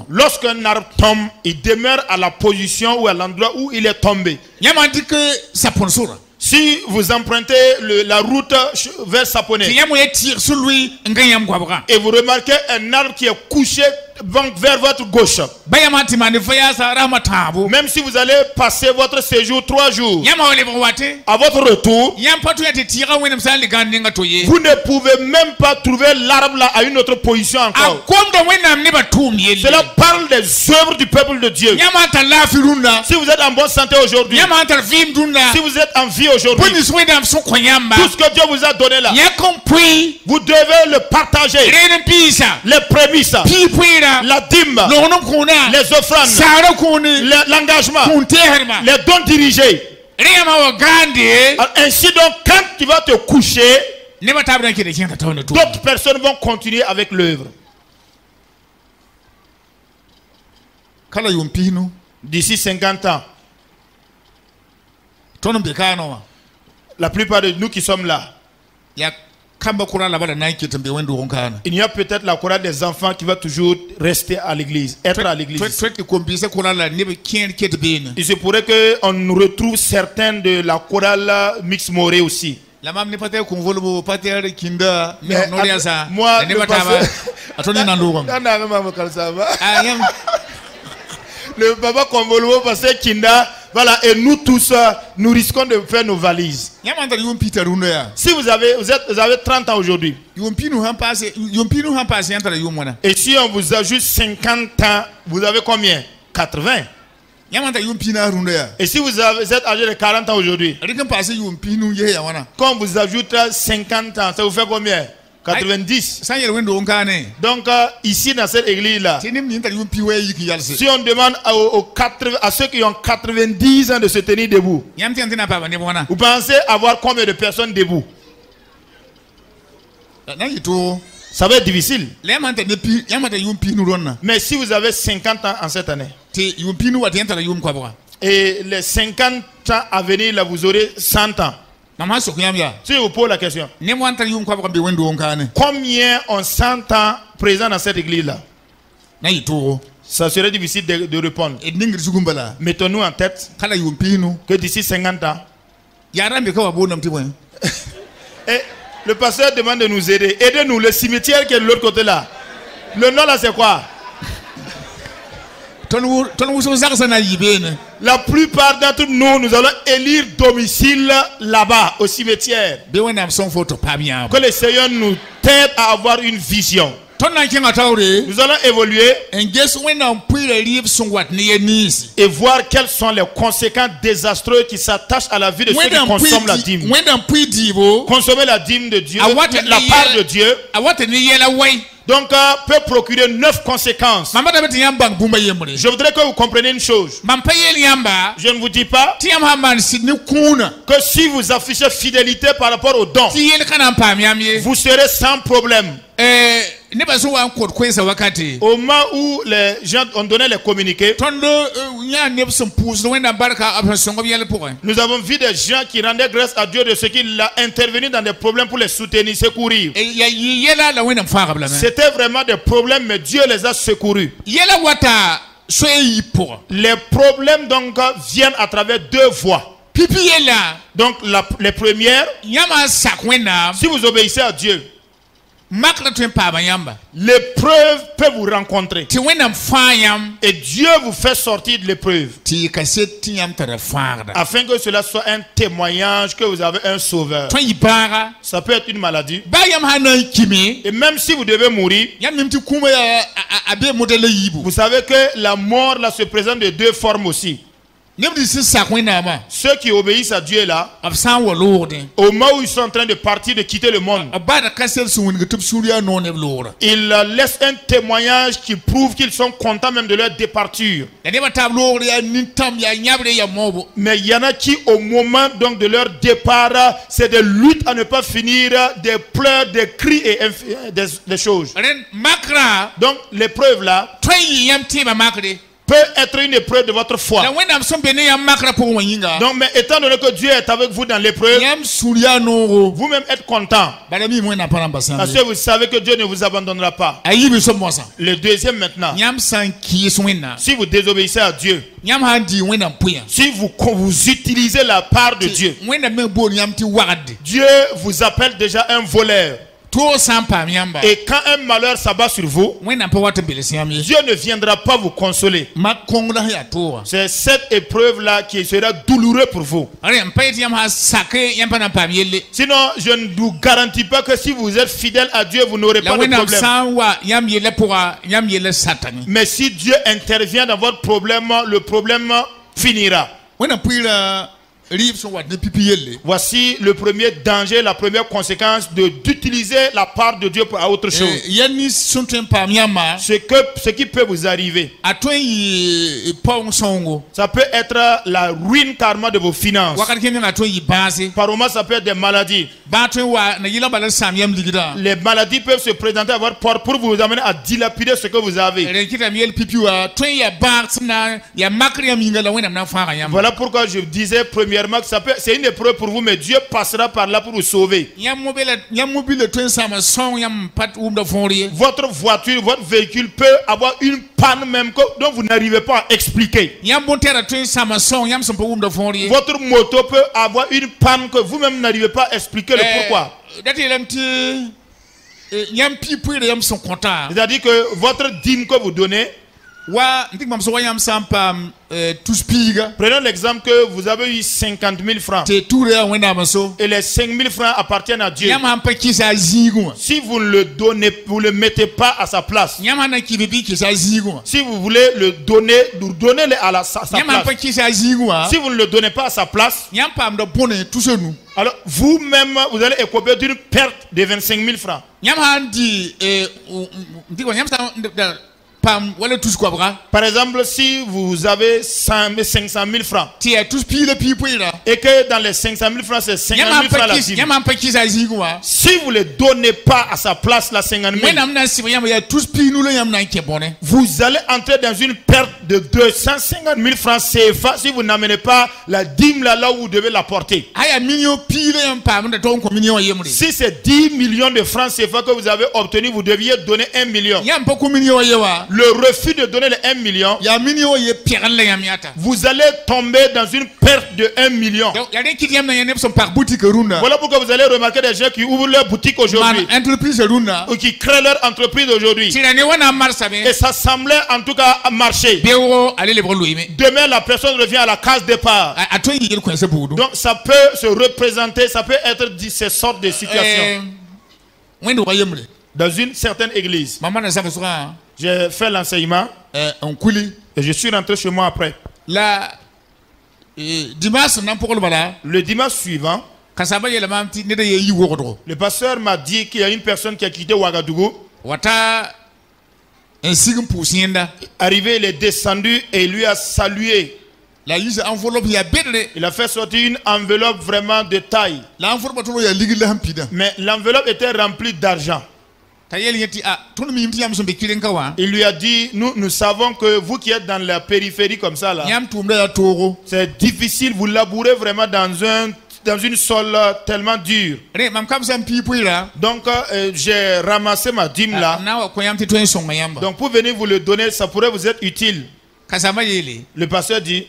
lorsqu'un arbre tombe, il demeure à la position ou à l'endroit où il est tombé. Si vous empruntez la route vers Saponé et vous remarquez un arbre qui est couché vers votre gauche, même si vous allez passer votre séjour 3 jours, à votre retour, vous ne pouvez même pas trouver l'arbre là à une autre position encore. Cela parle des œuvres du peuple de Dieu. Si vous êtes en bonne santé aujourd'hui, si vous êtes en vie aujourd'hui, tout ce que Dieu vous a donné là, vous devez le partager. Les prémices, la dîme, les offrandes, l'engagement, les dons dirigés. Ainsi donc, quand tu vas te coucher, d'autres personnes vont continuer avec l'œuvre. D'ici 50 ans, la plupart de nous qui sommes là, il y a peut-être la chorale des enfants qui va toujours rester à l'église, être à l'église. Il se pourrait qu'on retrouve certains de la chorale mix morée aussi. Le papa Konvolo pasteur Kinda, voilà, et nous tous, nous risquons de faire nos valises. Si vous avez 30 ans aujourd'hui, et si on vous ajoute 50 ans, vous avez combien? 80. Et si vous êtes âgé de 40 ans aujourd'hui, quand on vous ajoute 50 ans, ça vous fait combien? 90. Donc ici dans cette église-là, si on demande à ceux qui ont 90 ans de se tenir debout, vous pensez avoir combien de personnes debout? Ça va être difficile. Mais si vous avez 50 ans en cette année, et les 50 ans à venir, là, vous aurez 100 ans. Si vous posez la question, combien ont 100 ans présents dans cette église-là? Ça serait difficile de répondre. Mettons-nous en tête que d'ici 50 ans, et le pasteur demande de nous aider. Aidez-nous, le cimetière qui est de l'autre côté là. Le nom là, c'est quoi? La plupart d'entre nous, nous allons élire domicile là-bas, au cimetière. Que le Seigneur nous aide à avoir une vision. Nous allons évoluer et voir quelles sont les conséquences désastreuses qui s'attachent à la vie de ceux qui consomment la dîme. Consommer la dîme de Dieu, la part de Dieu, donc peut procurer 9 conséquences. Je voudrais que vous compreniez une chose. Je ne vous dis pas que si vous affichez fidélité par rapport aux dons, vous serez sans problème. Au moment où les gens ont donné les communiqués, nous avons vu des gens qui rendaient grâce à Dieu de ce qu'il a intervenu dans des problèmes pour les soutenir, secourir. C'était vraiment des problèmes, mais Dieu les a secourus. Les problèmes donc viennent à travers 2 voies. Donc les premières, si vous obéissez à Dieu, l'épreuve peut vous rencontrer et Dieu vous fait sortir de l'épreuve afin que cela soit un témoignage que vous avez un sauveur. Ça peut être une maladie et même si vous devez mourir, vous savez que la mort là se présente de 2 formes aussi. Ceux qui obéissent à Dieu là, au moment où ils sont en train de partir, de quitter le monde, ils laissent un témoignage qui prouve qu'ils sont contents même de leur départure. Mais il y en a qui au moment donc de leur départ, c'est des luttes à ne pas finir, des pleurs, des cris et des choses. Donc l'épreuve là peut être une épreuve de votre foi. Donc, mais étant donné que Dieu est avec vous dans l'épreuve, vous-même êtes content. Parce que vous savez que Dieu ne vous abandonnera pas. Le deuxième maintenant, si vous désobéissez à Dieu, si vous utilisez la part de Dieu, Dieu vous appelle déjà un voleur. Et quand un malheur s'abat sur vous, Dieu ne viendra pas vous consoler. C'est cette épreuve-là qui sera douloureuse pour vous. Sinon, je ne vous garantis pas que si vous êtes fidèle à Dieu, vous n'aurez pas de problème. Mais si Dieu intervient dans votre problème, le problème finira. Voici le premier danger, la première conséquence d'utiliser la part de Dieu pour autre chose. Ce qui peut vous arriver, ça peut être la ruine carrément de vos finances. Par moment, ça peut être des maladies. Les maladies peuvent se présenter à votre porte pour vous amener à dilapider ce que vous avez. Voilà pourquoi je disais premièrement que c'est une épreuve pour vous, mais Dieu passera par là pour vous sauver. Votre voiture, votre véhicule peut avoir une panne même dont vous n'arrivez pas à expliquer. Votre moto peut avoir une panne que vous-même n'arrivez pas à expliquer le pourquoi. C'est-à-dire que votre dîme que vous donnez, Prenons l'exemple que vous avez eu 50 000 francs. Et les 5 000 francs appartiennent à Dieu. Si vous ne le donnez, vous ne le mettez pas à sa place. Si vous voulez le donner, donnez-le à sa place. Si vous ne le donnez pas à sa place, alors vous-même, vous allez écoper d'une perte de 25 000 francs. Par exemple, si vous avez 500 000 francs et que dans les 500 000 francs, c'est 50 000 francs la dîme. Si vous ne le donnez pas à sa place, la 50 000, vous allez entrer dans une perte de 250 000 francs CFA si vous n'amenez pas la dîme là où vous devez la porter. Si c'est 10 millions de francs CFA que vous avez obtenu, vous deviez donner 1 million. Le refus de donner les 1 million, vous allez tomber dans une perte de 1 million. Voilà pourquoi vous allez remarquer des gens qui ouvrent leur boutique aujourd'hui ou qui créent leur entreprise aujourd'hui. Et ça semblait en tout cas marcher. Demain, la personne revient à la case départ. Donc ça peut se représenter, ça peut être ces sortes de situations. Dans une certaine église, j'ai fait l'enseignement et je suis rentré chez moi après. Le dimanche suivant, le pasteur m'a dit qu'il y a une personne qui a quitté Ouagadougou. Arrivé, il est descendu et il lui a salué. Il a fait sortir une enveloppe vraiment de taille. Mais l'enveloppe était remplie d'argent. Il lui a dit, nous savons que vous qui êtes dans la périphérie comme ça, là, c'est difficile, vous labourez vraiment dans une sol tellement dure. Donc j'ai ramassé ma dîme là. Donc pour venir vous le donner, ça pourrait vous être utile. Le pasteur dit,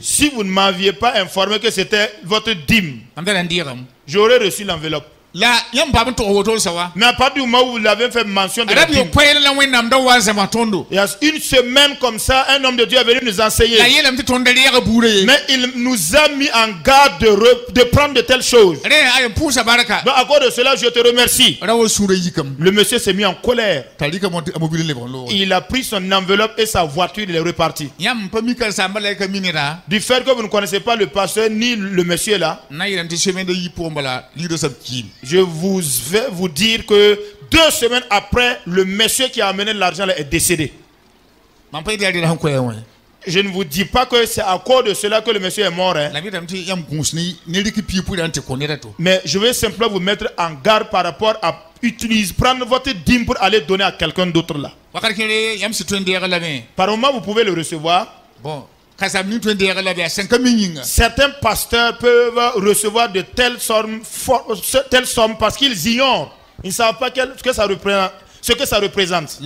si vous ne m'aviez pas informé que c'était votre dîme, j'aurais reçu l'enveloppe. Mais à partir du moment où vous l'avez fait mention de la dîme, il y a une semaine comme ça, un homme de Dieu est venu nous enseigner. Mais il nous a mis en garde de prendre de telles choses. Donc à cause de cela, je te remercie. Le monsieur s'est mis en colère. Il a pris son enveloppe et sa voiture, il est reparti. Du fait que vous ne connaissez pas le pasteur ni le monsieur là, je vais vous dire que 2 semaines après, le monsieur qui a amené l'argent est décédé. Je ne vous dis pas que c'est à cause de cela que le monsieur est mort. Hein. Mais je vais simplement vous mettre en garde par rapport à prendre votre dîme pour aller donner à quelqu'un d'autre là. Par moment, vous pouvez le recevoir. Certains pasteurs peuvent recevoir de telles sommes parce qu'ils ignorent. Ils ne savent pas ce que ça représente.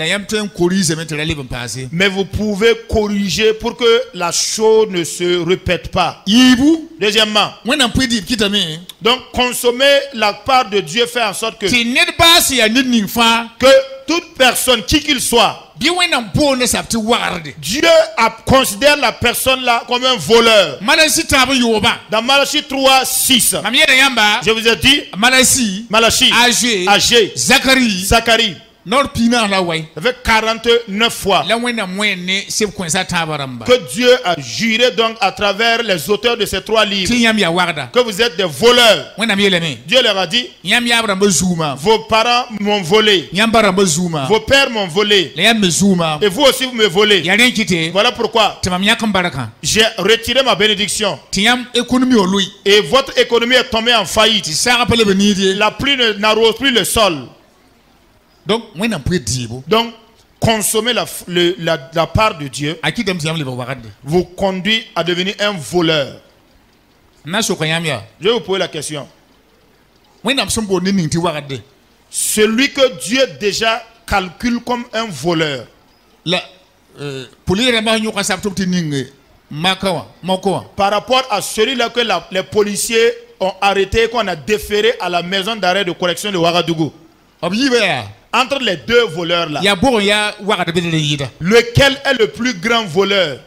Mais vous pouvez corriger pour que la chose ne se répète pas. Deuxièmement, donc consommer la part de Dieu fait en sorte que toute personne, qui qu'il soit, Dieu considère la personne là comme un voleur. Dans Malachie 3, 6, je vous ai dit, Malachie, Agé, Zacharie, avec 49 fois que Dieu a juré donc à travers les auteurs de ces 3 livres que vous êtes des voleurs. Dieu leur a dit, vos parents m'ont volé, vos pères m'ont volé, et vous aussi vous me volez. Voilà pourquoi j'ai retiré ma bénédiction et votre économie est tombée en faillite. La pluie n'arrose plus le sol. Donc consommer la part de Dieu vous conduit à devenir un voleur. Je vais vous poser la question. Celui que Dieu déjà calcule comme un voleur, par rapport à celui-là que les policiers ont arrêté, qu'on a déféré à la maison d'arrêt de correction de Ouagadougou, entre les deux voleurs là, lequel est le plus grand voleur?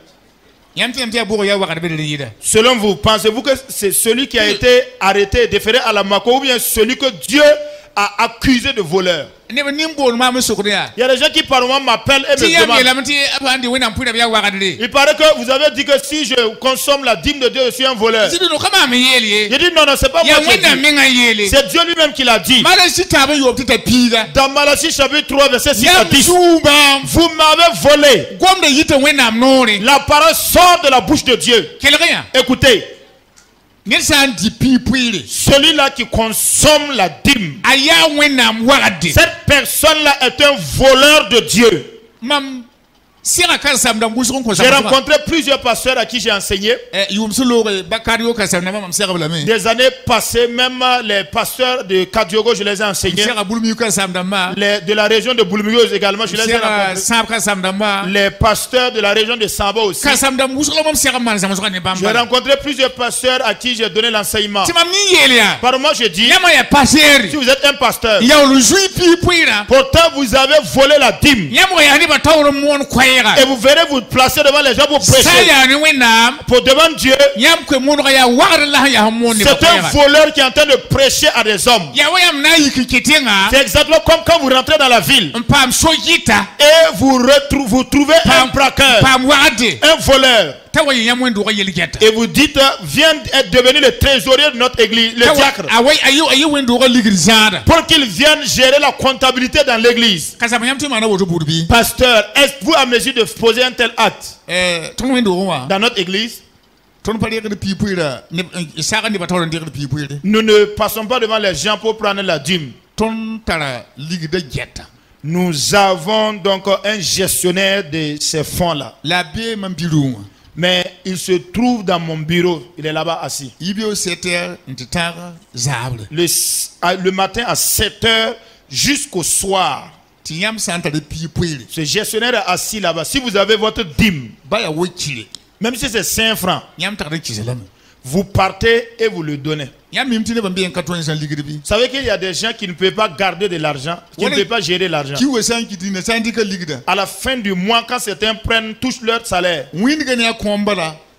Selon vous, pensez-vous que c'est celui qui a été arrêté et déféré à la Mako ou bien celui que Dieu a accusé de voleur? Il y a des gens qui par moment m'appellent et me demandent. Il paraît que vous avez dit que si je consomme la dîme de Dieu, je suis un voleur. Je dis non, non, c'est pas moi qui ai dit. C'est Dieu lui-même qui l'a dit. Dans Malachie chapitre 3, verset 6 à 10. Vous m'avez volé. La parole sort de la bouche de Dieu. Écoutez. Celui-là qui consomme la dîme, cette personne-là est un voleur de Dieu. J'ai rencontré plusieurs pasteurs à qui j'ai enseigné. Des années passées, même les pasteurs de Kadiogo, je les ai enseignés. De la région de Boulmios également, je les ai rencontrés. Les pasteurs de la région de Samba aussi. J'ai rencontré plusieurs pasteurs à qui j'ai donné l'enseignement. Par moi, je dis, si vous êtes un pasteur, pourtant vous avez volé la dîme. Et vous verrez vous placer devant les gens pour prêcher. Pour devant Dieu, c'est un voleur qui est en train de prêcher à des hommes. C'est exactement comme quand vous rentrez dans la ville et vous trouvez un braqueur, un voleur. Et vous dites, viens devenir le trésorier de notre église, le diacre, pour qu'il vienne gérer la comptabilité dans l'église. Pasteur, êtes-vous à mesure de poser un tel acte dans notre église? Nous ne passons pas devant les gens pour prendre la dîme. Nous avons donc un gestionnaire de ces fonds-là. Mais il se trouve dans mon bureau. Il est là-bas assis. Le matin à 7h jusqu'au soir. Ce gestionnaire est assis là-bas. Si vous avez votre dîme, même si c'est 5 francs, vous partez et vous le donnez. Vous savez qu'il y a des gens qui ne peuvent pas garder de l'argent, qui ne peuvent pas gérer l'argent. À la fin du mois, quand certains touchent leur salaire,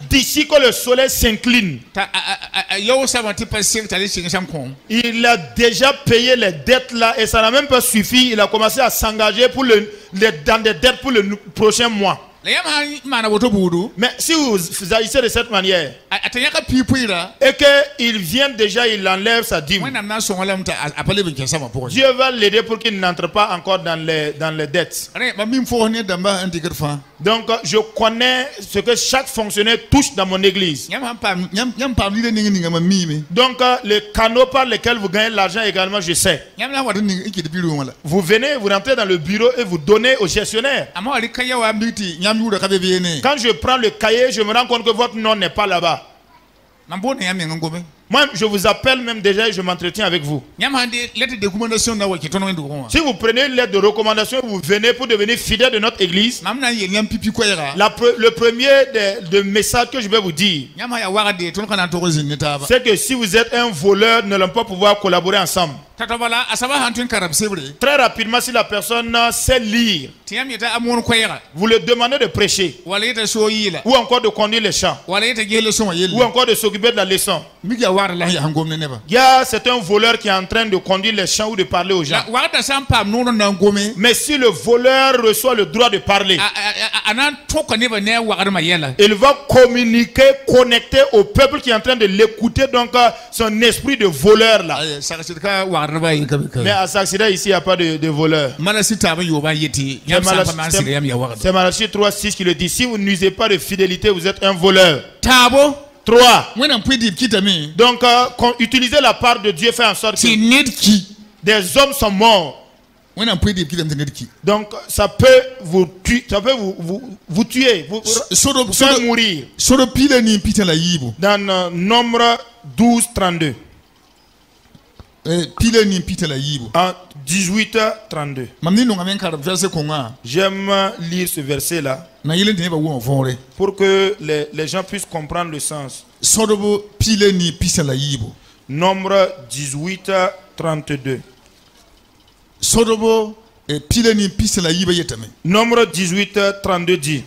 d'ici que le soleil s'incline, il a déjà payé les dettes là et ça n'a même pas suffi. Il a commencé à s'engager dans des dettes pour le prochain mois. Mais si vous agissez de cette manière et qu'il vient déjà, il enlève sa dîme, Dieu va l'aider pour qu'il n'entre pas encore dans les dettes. Donc je connais ce que chaque fonctionnaire touche dans mon église. Donc les canaux par lesquels vous gagnez l'argent également, je sais. Vous venez, vous rentrez dans le bureau et vous donnez au gestionnaire. Quand je prends le cahier, je me rends compte que votre nom n'est pas là-bas. Moi, je vous appelle même déjà et je m'entretiens avec vous. Si vous prenez une lettre de recommandation et vous venez pour devenir fidèle de notre église, le premier des messages que je vais vous dire, c'est que si vous êtes un voleur, nous n'allons pas pouvoir collaborer ensemble. Très rapidement, si la personne sait lire, vous le demandez de prêcher, ou encore de conduire les chants, ou encore de s'occuper de la leçon. C'est un voleur qui est en train de conduire les chants ou de parler aux gens. Mais si le voleur reçoit le droit de parler, il va communiquer, connecter au peuple qui est en train de l'écouter, donc son esprit de voleur là. Mais à Saxida ici, il n'y a pas de voleur. C'est Malachie 3:6 qui le dit. Si vous n'usez pas de fidélité, vous êtes un voleur. 3. Donc, utilisez la part de Dieu, fait en sorte que des hommes sont morts. Donc, ça peut vous tuer, vous tuer, vous faire mourir. Dans Nombre 12:32. En 18h32. J'aime lire ce verset là pour que les gens puissent comprendre le sens. Nombre 18h32. Nombre 18, 32 dit.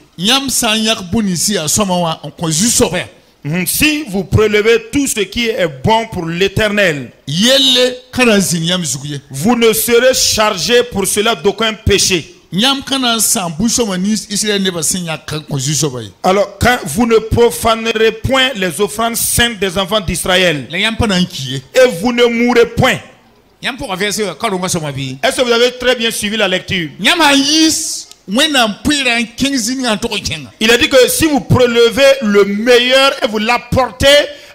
Si vous prélevez tout ce qui est bon pour l'Éternel, vous ne serez chargé pour cela d'aucun péché. Alors, quand vous ne profanerez point les offrandes saintes des enfants d'Israël, et vous ne mourrez point. Est-ce que vous avez très bien suivi la lecture? Il a dit que si vous prélevez le meilleur et vous l'apportez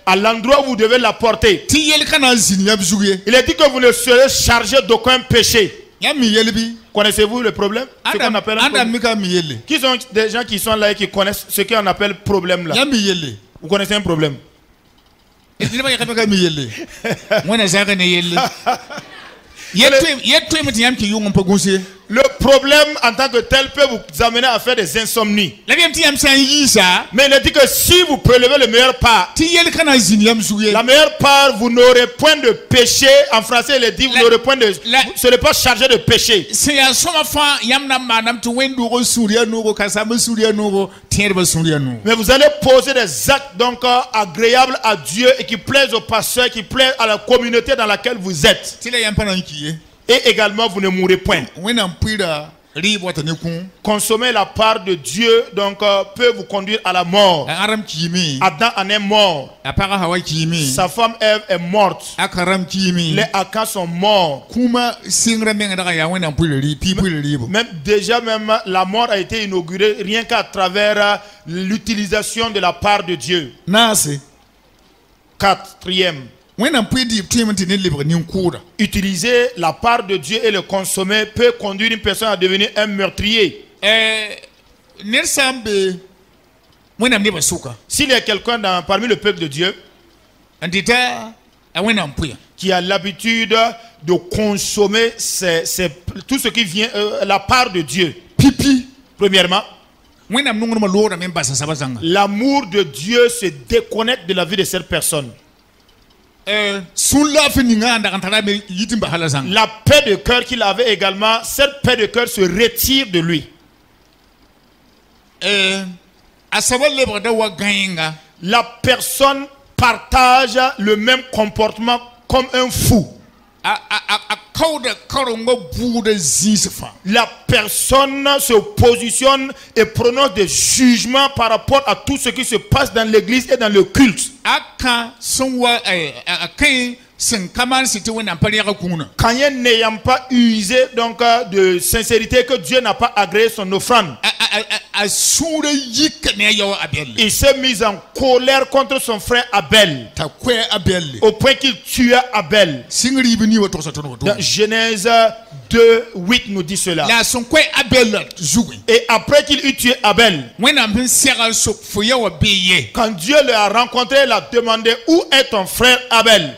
à l'endroit où vous devez l'apporter, il a dit que vous ne serez chargé d'aucun péché. Connaissez-vous le problème? Ce qu'on appelle un problème. Qui sont des gens qui sont là et qui connaissent ce qu'on appelle problème là? Vous connaissez un problème? Le problème en tant que tel peut vous amener à faire des insomnies. Mais il a dit que si vous prélevez le meilleur part, la meilleure part, vous n'aurez point de péché. En français, il a dit vous n'aurez point de... Vous ne serez pas chargé de péché. Mais vous allez poser des actes donc agréables à Dieu et qui plaisent aux pasteurs, qui plaisent à la communauté dans laquelle vous êtes. Et également, vous ne mourrez point. Consommer la part de Dieu donc peut vous conduire à la mort. Adam en est mort. Sa femme Ève est morte. Les Akans sont morts. Même déjà la mort a été inaugurée rien qu'à travers l'utilisation de la part de Dieu. Quatrième. Utiliser la part de Dieu et le consommer peut conduire une personne à devenir un meurtrier. S'il y a quelqu'un parmi le peuple de Dieu qui a l'habitude de consommer tout ce qui vient, la part de Dieu, premièrement, l'amour de Dieu se déconnecte de la vie de cette personne. La paix de cœur qu'il avait également, cette paix de cœur se retire de lui. La personne partage le même comportement comme un fou. La personne se positionne et prononce des jugements par rapport à tout ce qui se passe dans l'église et dans le culte. Quand il n'ayant pas usé donc de sincérité, que Dieu n'a pas agréé son offrande, il s'est mis en colère contre son frère Abel, au point qu'il tua Abel. Dans Genèse 2:8 nous dit cela. Et après qu'il eut tué Abel, quand Dieu le a rencontré, il a demandé où est ton frère Abel.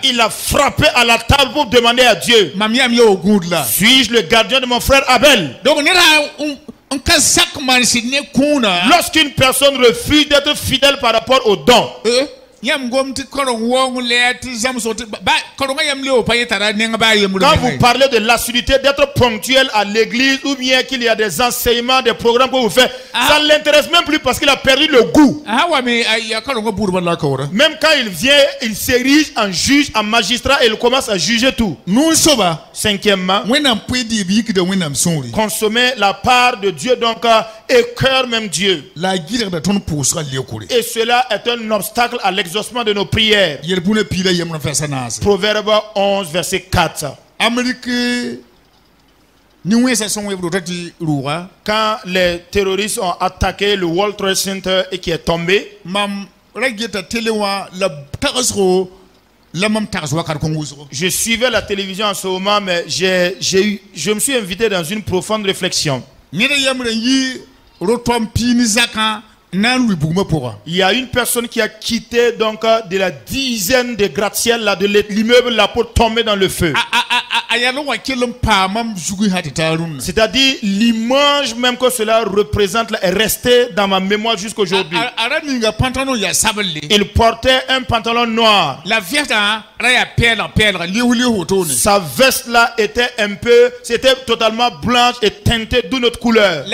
Il a frappé à la table pour demander à Dieu, suis-je le gardien de mon frère Abel? Lorsqu'une personne refuse d'être fidèle par rapport au don, quand vous parlez de l'assiduité, d'être ponctuel à l'église, ou bien qu'il y a des enseignements, des programmes que vous faites, ça ne l'intéresse même plus parce qu'il a perdu le goût. Même quand il vient, il s'érige en juge, en magistrat et il commence à juger tout. Cinquièmement, consommer la part de Dieu donc écœure même Dieu. Et cela est un obstacle à l'exaucement de nos prières. Proverbe 11 verset 4. Quand les terroristes ont attaqué le World Trade Center et qui est tombé, je suivais la télévision en ce moment, mais je me suis invité dans une profonde réflexion. Il y a une personne qui a quitté donc de la dizaine de gratte-ciel là, de l'immeuble là pour tomber dans le feu. C'est-à-dire l'image même que cela représente est restée dans ma mémoire jusqu'aujourd'hui. Il portait un pantalon noir. Sa veste là était c'était totalement blanche et teintée d'une autre couleur.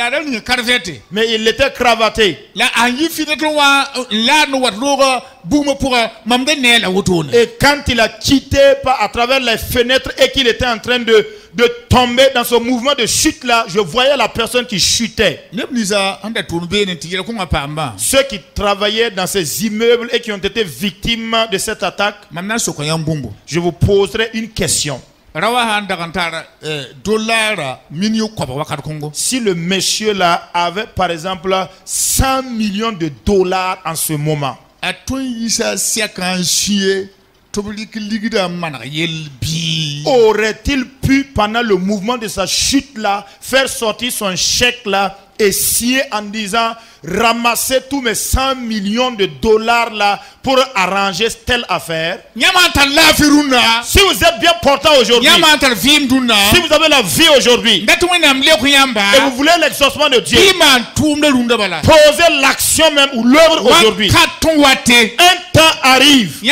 Mais il était cravaté. Et quand il a quitté à travers les fenêtres et qu'il était en train de tomber dans ce mouvement de chute là, je voyais la personne qui chutait. Ceux qui travaillaient dans ces immeubles et qui ont été victimes de cette attaque, je vous poserai une question. Si le monsieur là avait par exemple 100 millions de dollars en ce moment, aurait-il pu pendant le mouvement de sa chute là faire sortir son chèque là et scier en disant ramasser tous mes 100 millions de dollars là pour arranger telle affaire? Si vous êtes bien portant aujourd'hui, si vous avez la vie aujourd'hui et vous voulez l'exaucement de Dieu, posez l'action même ou l'œuvre aujourd'hui. Un temps arrive où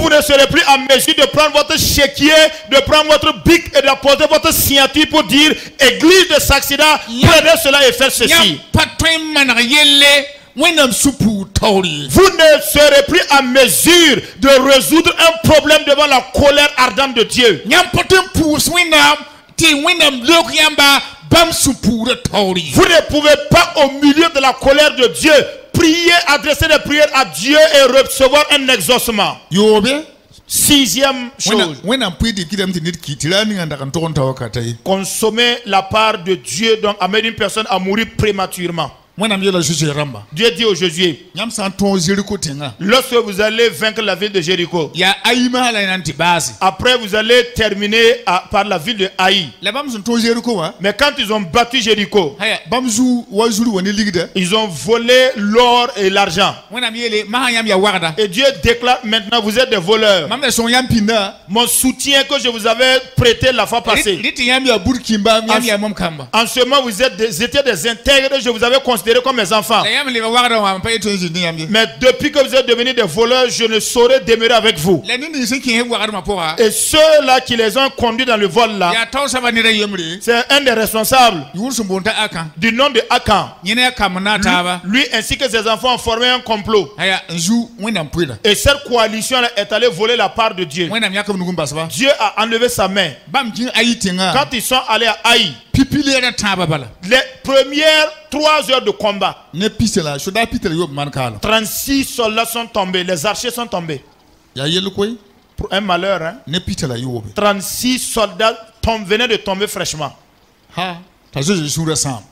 vous ne serez plus en mesure de prendre votre chéquier, de prendre votre bic et d'apporter votre signature pour dire église de Saxida, prenez cela et faites ceci. Vous ne serez plus en mesure de résoudre un problème devant la colère ardente de Dieu. Vous ne pouvez pas au milieu de la colère de Dieu prier, adresser des prières à Dieu et recevoir un exaucement. Sixième chose, consommer la part de Dieu, donc amener une personne à mourir prématurément. Dieu dit au Josué, lorsque vous allez vaincre la ville de Jéricho, après vous allez terminer par la ville de Haï. Mais quand ils ont battu Jéricho, ils ont volé l'or et l'argent. Et Dieu déclare maintenant, vous êtes des voleurs. Mon soutien que je vous avais prêté la fois passée, en ce moment vous étiez des intègres, je vous avais considéré comme mes enfants. Mais depuis que vous êtes devenus des voleurs, je ne saurais demeurer avec vous. Et ceux-là qui les ont conduits dans le vol là, c'est un des responsables du nom de Akan. Lui ainsi que ses enfants ont formé un complot. Et cette coalition là est allée voler la part de Dieu. Dieu a enlevé sa main. Quand ils sont allés à Haï, les premières 3 heures de combat, 36 soldats sont tombés, les archers sont tombés. Pour un malheur, hein? 36 soldats venaient de tomber fraîchement.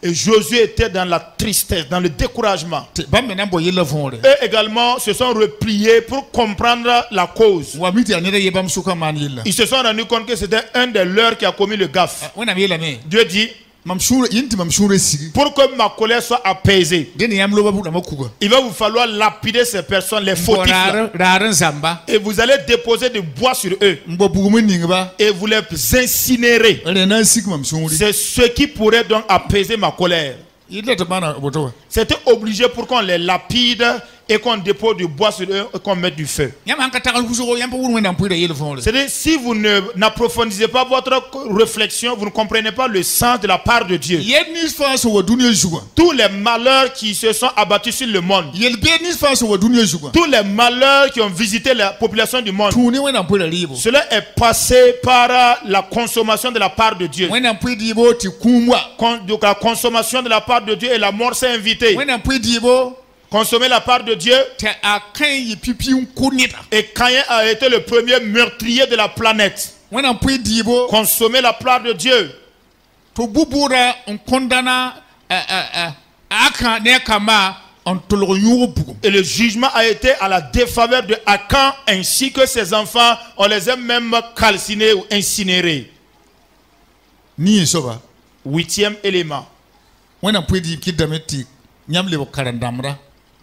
Et Josué était dans la tristesse, dans le découragement. Eux également se sont repliés pour comprendre la cause. Ils se sont rendus compte que c'était un de leurs qui a commis le gaffe. Dieu dit, pour que ma colère soit apaisée, il va vous falloir lapider ces personnes, les fautifs là. Et vous allez déposer du bois sur eux et vous les incinérer. C'est ce qui pourrait donc apaiser ma colère. C'était obligé pour qu'on les lapide et qu'on dépose du bois sur eux et qu'on mette du feu. C'est-à-dire, si vous n'approfondissez pas votre réflexion, vous ne comprenez pas le sens de la part de Dieu. Tous les malheurs qui se sont abattus sur le monde, tous les malheurs qui ont visité la population du monde, cela est passé par la consommation de la part de Dieu. Donc la consommation de la part de Dieu et la mort s'est invitée. Consommer la part de Dieu. Et Caïn a été le premier meurtrier de la planète. Consommer la part de Dieu. Et le jugement a été à la défaveur de Akan ainsi que ses enfants. On les a même calcinés ou incinérés. 8e élément.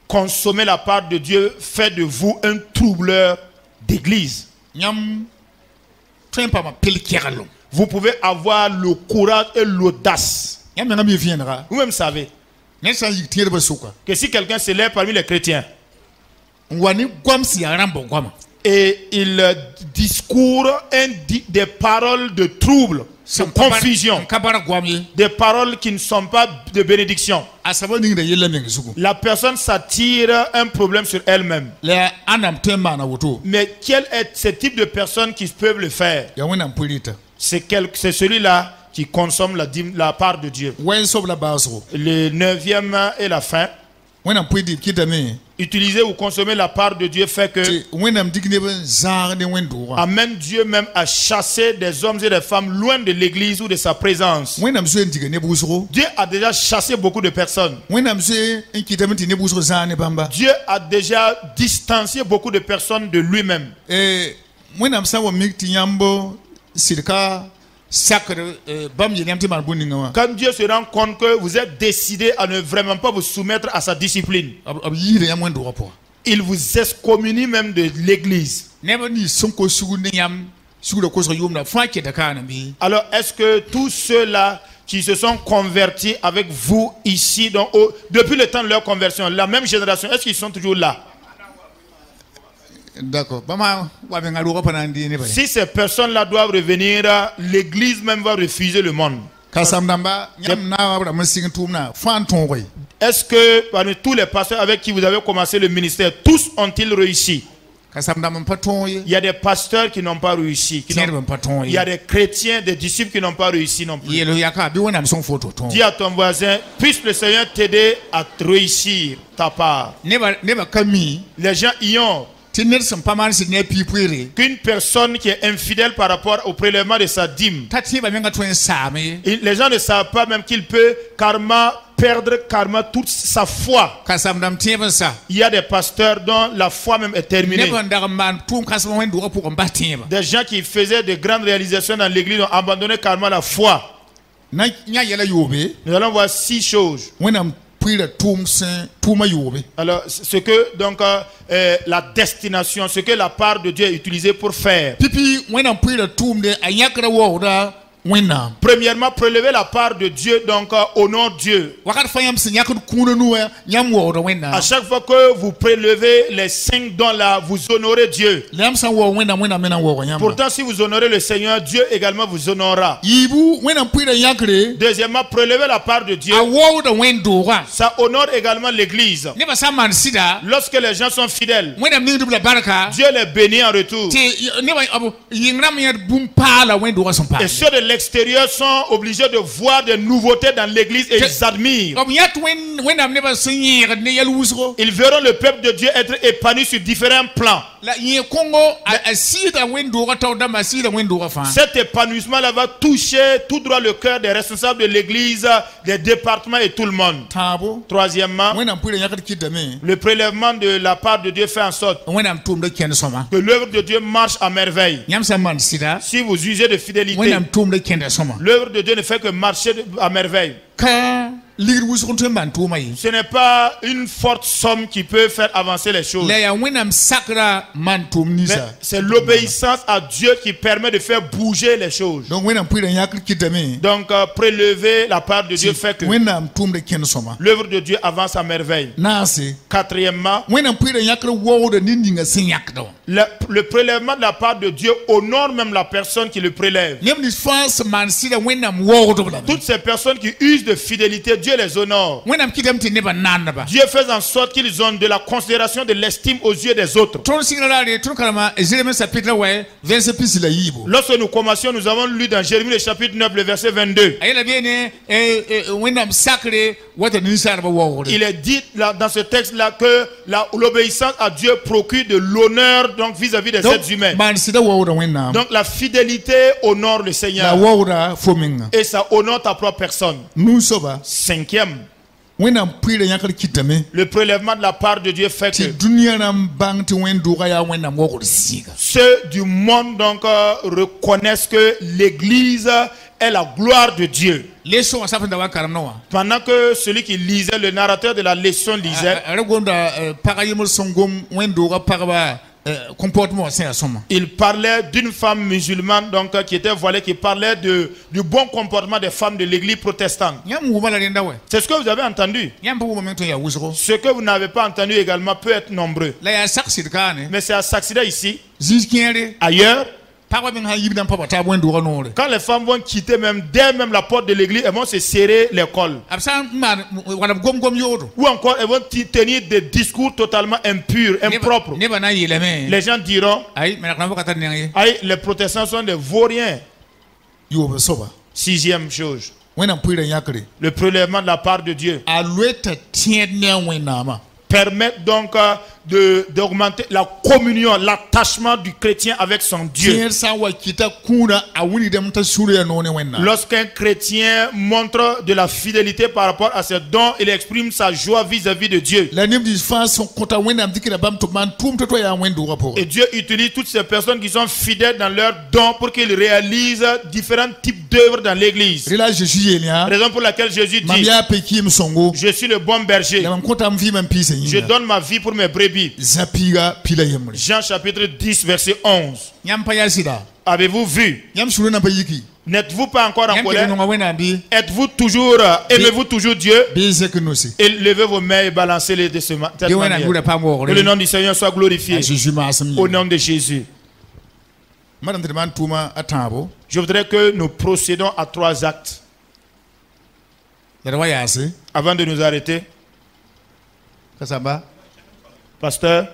consommer la part de Dieu fait de vous un troubleur d'église. Vous pouvez avoir le courage et l'audace. Vous-même savez que si quelqu'un se lève parmi les chrétiens et il discourt des paroles de trouble, de confusion, des paroles qui ne sont pas de bénédiction, la personne s'attire un problème sur elle-même. Mais quel est ce type de personnes qui peuvent le faire? C'est celui-là qui consomme la part de Dieu. Le 9e et la fin. Utiliser ou consommer la part de Dieu fait que amène Dieu même à chasser des hommes et des femmes loin de l'église ou de sa présence. Dieu a déjà chassé beaucoup de personnes. Dieu a déjà distancié beaucoup de personnes de lui-même. Quand Dieu se rend compte que vous êtes décidé à ne vraiment pas vous soumettre à sa discipline, il vous excommunie même de l'église. Alors est-ce que tous ceux-là qui se sont convertis avec vous ici depuis le temps de leur conversion, la même génération, est-ce qu'ils sont toujours là? D'accord. Si ces personnes-là doivent revenir, l'église même va refuser le monde. Est-ce que parmi tous les pasteurs avec qui vous avez commencé le ministère, tous ont-ils réussi? Il y a des pasteurs qui n'ont pas réussi. Il y a des chrétiens, des disciples qui n'ont pas réussi non plus. Dis à ton voisin, puisse le Seigneur t'aider à réussir ta part. Les gens ignorent qu'une personne qui est infidèle par rapport au prélèvement de sa dîme, les gens ne savent pas même qu'il peut perdre toute sa foi. Il y a des pasteurs dont la foi même est terminée. Des gens qui faisaient de grandes réalisations dans l'église ont abandonné carrément la foi. Nous allons voir 6 choses. Alors, ce que donc la destination, ce que la part de Dieu est utilisée pour faire. Premièrement, prélever la part de Dieu, donc honore Dieu. À chaque fois que vous prélevez les 5 dons là, vous honorez Dieu. Pourtant, si vous honorez le Seigneur, Dieu également vous honorera. Deuxièmement, prélever la part de Dieu, ça honore également l'église. Lorsque les gens sont fidèles, Dieu les bénit en retour. Et ceux de l'extérieur sont obligés de voir des nouveautés dans l'église et ils admirent. Ils verront le peuple de Dieu être épanoui sur différents plans. Cet épanouissement-là va toucher tout droit le cœur des responsables de l'église, des départements et tout le monde. Troisièmement, le prélèvement de la part de Dieu fait en sorte que l'œuvre de Dieu marche à merveille. Si vous usez de fidélité, l'œuvre de Dieu ne fait que marcher à merveille. Ce n'est pas une forte somme qui peut faire avancer les choses. C'est l'obéissance à Dieu qui permet de faire bouger les choses. Donc, prélever la part de Dieu fait que l'œuvre de Dieu avance à merveille. Quatrièmement, le prélèvement de la part de Dieu honore même la personne qui le prélève. Toutes ces personnes qui usent de fidélité, Dieu les honore. Dieu fait en sorte qu'ils ont de la considération, de l'estime aux yeux des autres. Lorsque nous commencions, nous avons lu dans Jérémie le chapitre 9, le verset 22. Il est dit dans ce texte-là que l'obéissance à Dieu procure de l'honneur donc vis-à-vis des êtres humains. Donc la fidélité honore le Seigneur et ça honore ta propre personne. Cinquième, le prélèvement de la part de Dieu fait que ceux du monde donc reconnaissent que l'église est la gloire de Dieu. Pendant que celui qui lisait, le narrateur de la leçon lisait, il parlait d'une femme musulmane donc, qui était voilée, qui parlait du bon comportement des femmes de l'église protestante. C'est ce que vous avez entendu. Ce que vous n'avez pas entendu également peut être nombreux. Mais c'est à Saxida ici. Ailleurs, quand les femmes vont quitter dès même la porte de l'église, elles vont se serrer les cols. Ou encore elles vont tenir des discours totalement impurs, impropres. Les gens diront, les protestants sont des vauriens. Sixième chose, le prélèvement de la part de Dieu permet donc d'augmenter la communion, l'attachement du chrétien avec son Dieu. Lorsqu'un chrétien montre de la fidélité par rapport à ses dons, il exprime sa joie vis-à-vis de Dieu. Et Dieu utilise toutes ces personnes qui sont fidèles dans leurs dons pour qu'ils réalisent différents types d'œuvres dans l'église. Raison pour laquelle Jésus dit, je suis le bon berger. Je donne ma vie pour mes brebis. Jean chapitre 10 verset 11. Avez-vous vu? N'êtes-vous pas encore en colère? Êtes-vous toujours, aimez-vous toujours Dieu? Et levez vos mains et balancez-les de cette manière. Que le nom du Seigneur soit glorifié. Au nom de Jésus. Je voudrais que nous procédons à 3 actes. Avant de nous arrêter. Pasteur,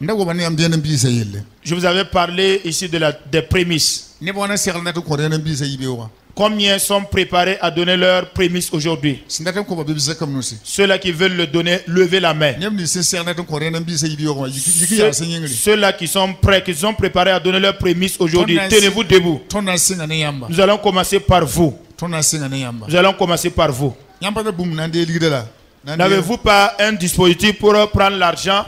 je vous avais parlé ici des prémices. Combien sont préparés à donner leurs prémices aujourd'hui? Ceux-là qui veulent le donner, levez la main. Ceux-là qui sont prêts, qui sont préparés à donner leurs prémices aujourd'hui, tenez-vous debout. Nous allons commencer par vous. Nous allons commencer par vous. N'avez-vous pas un dispositif pour prendre l'argent?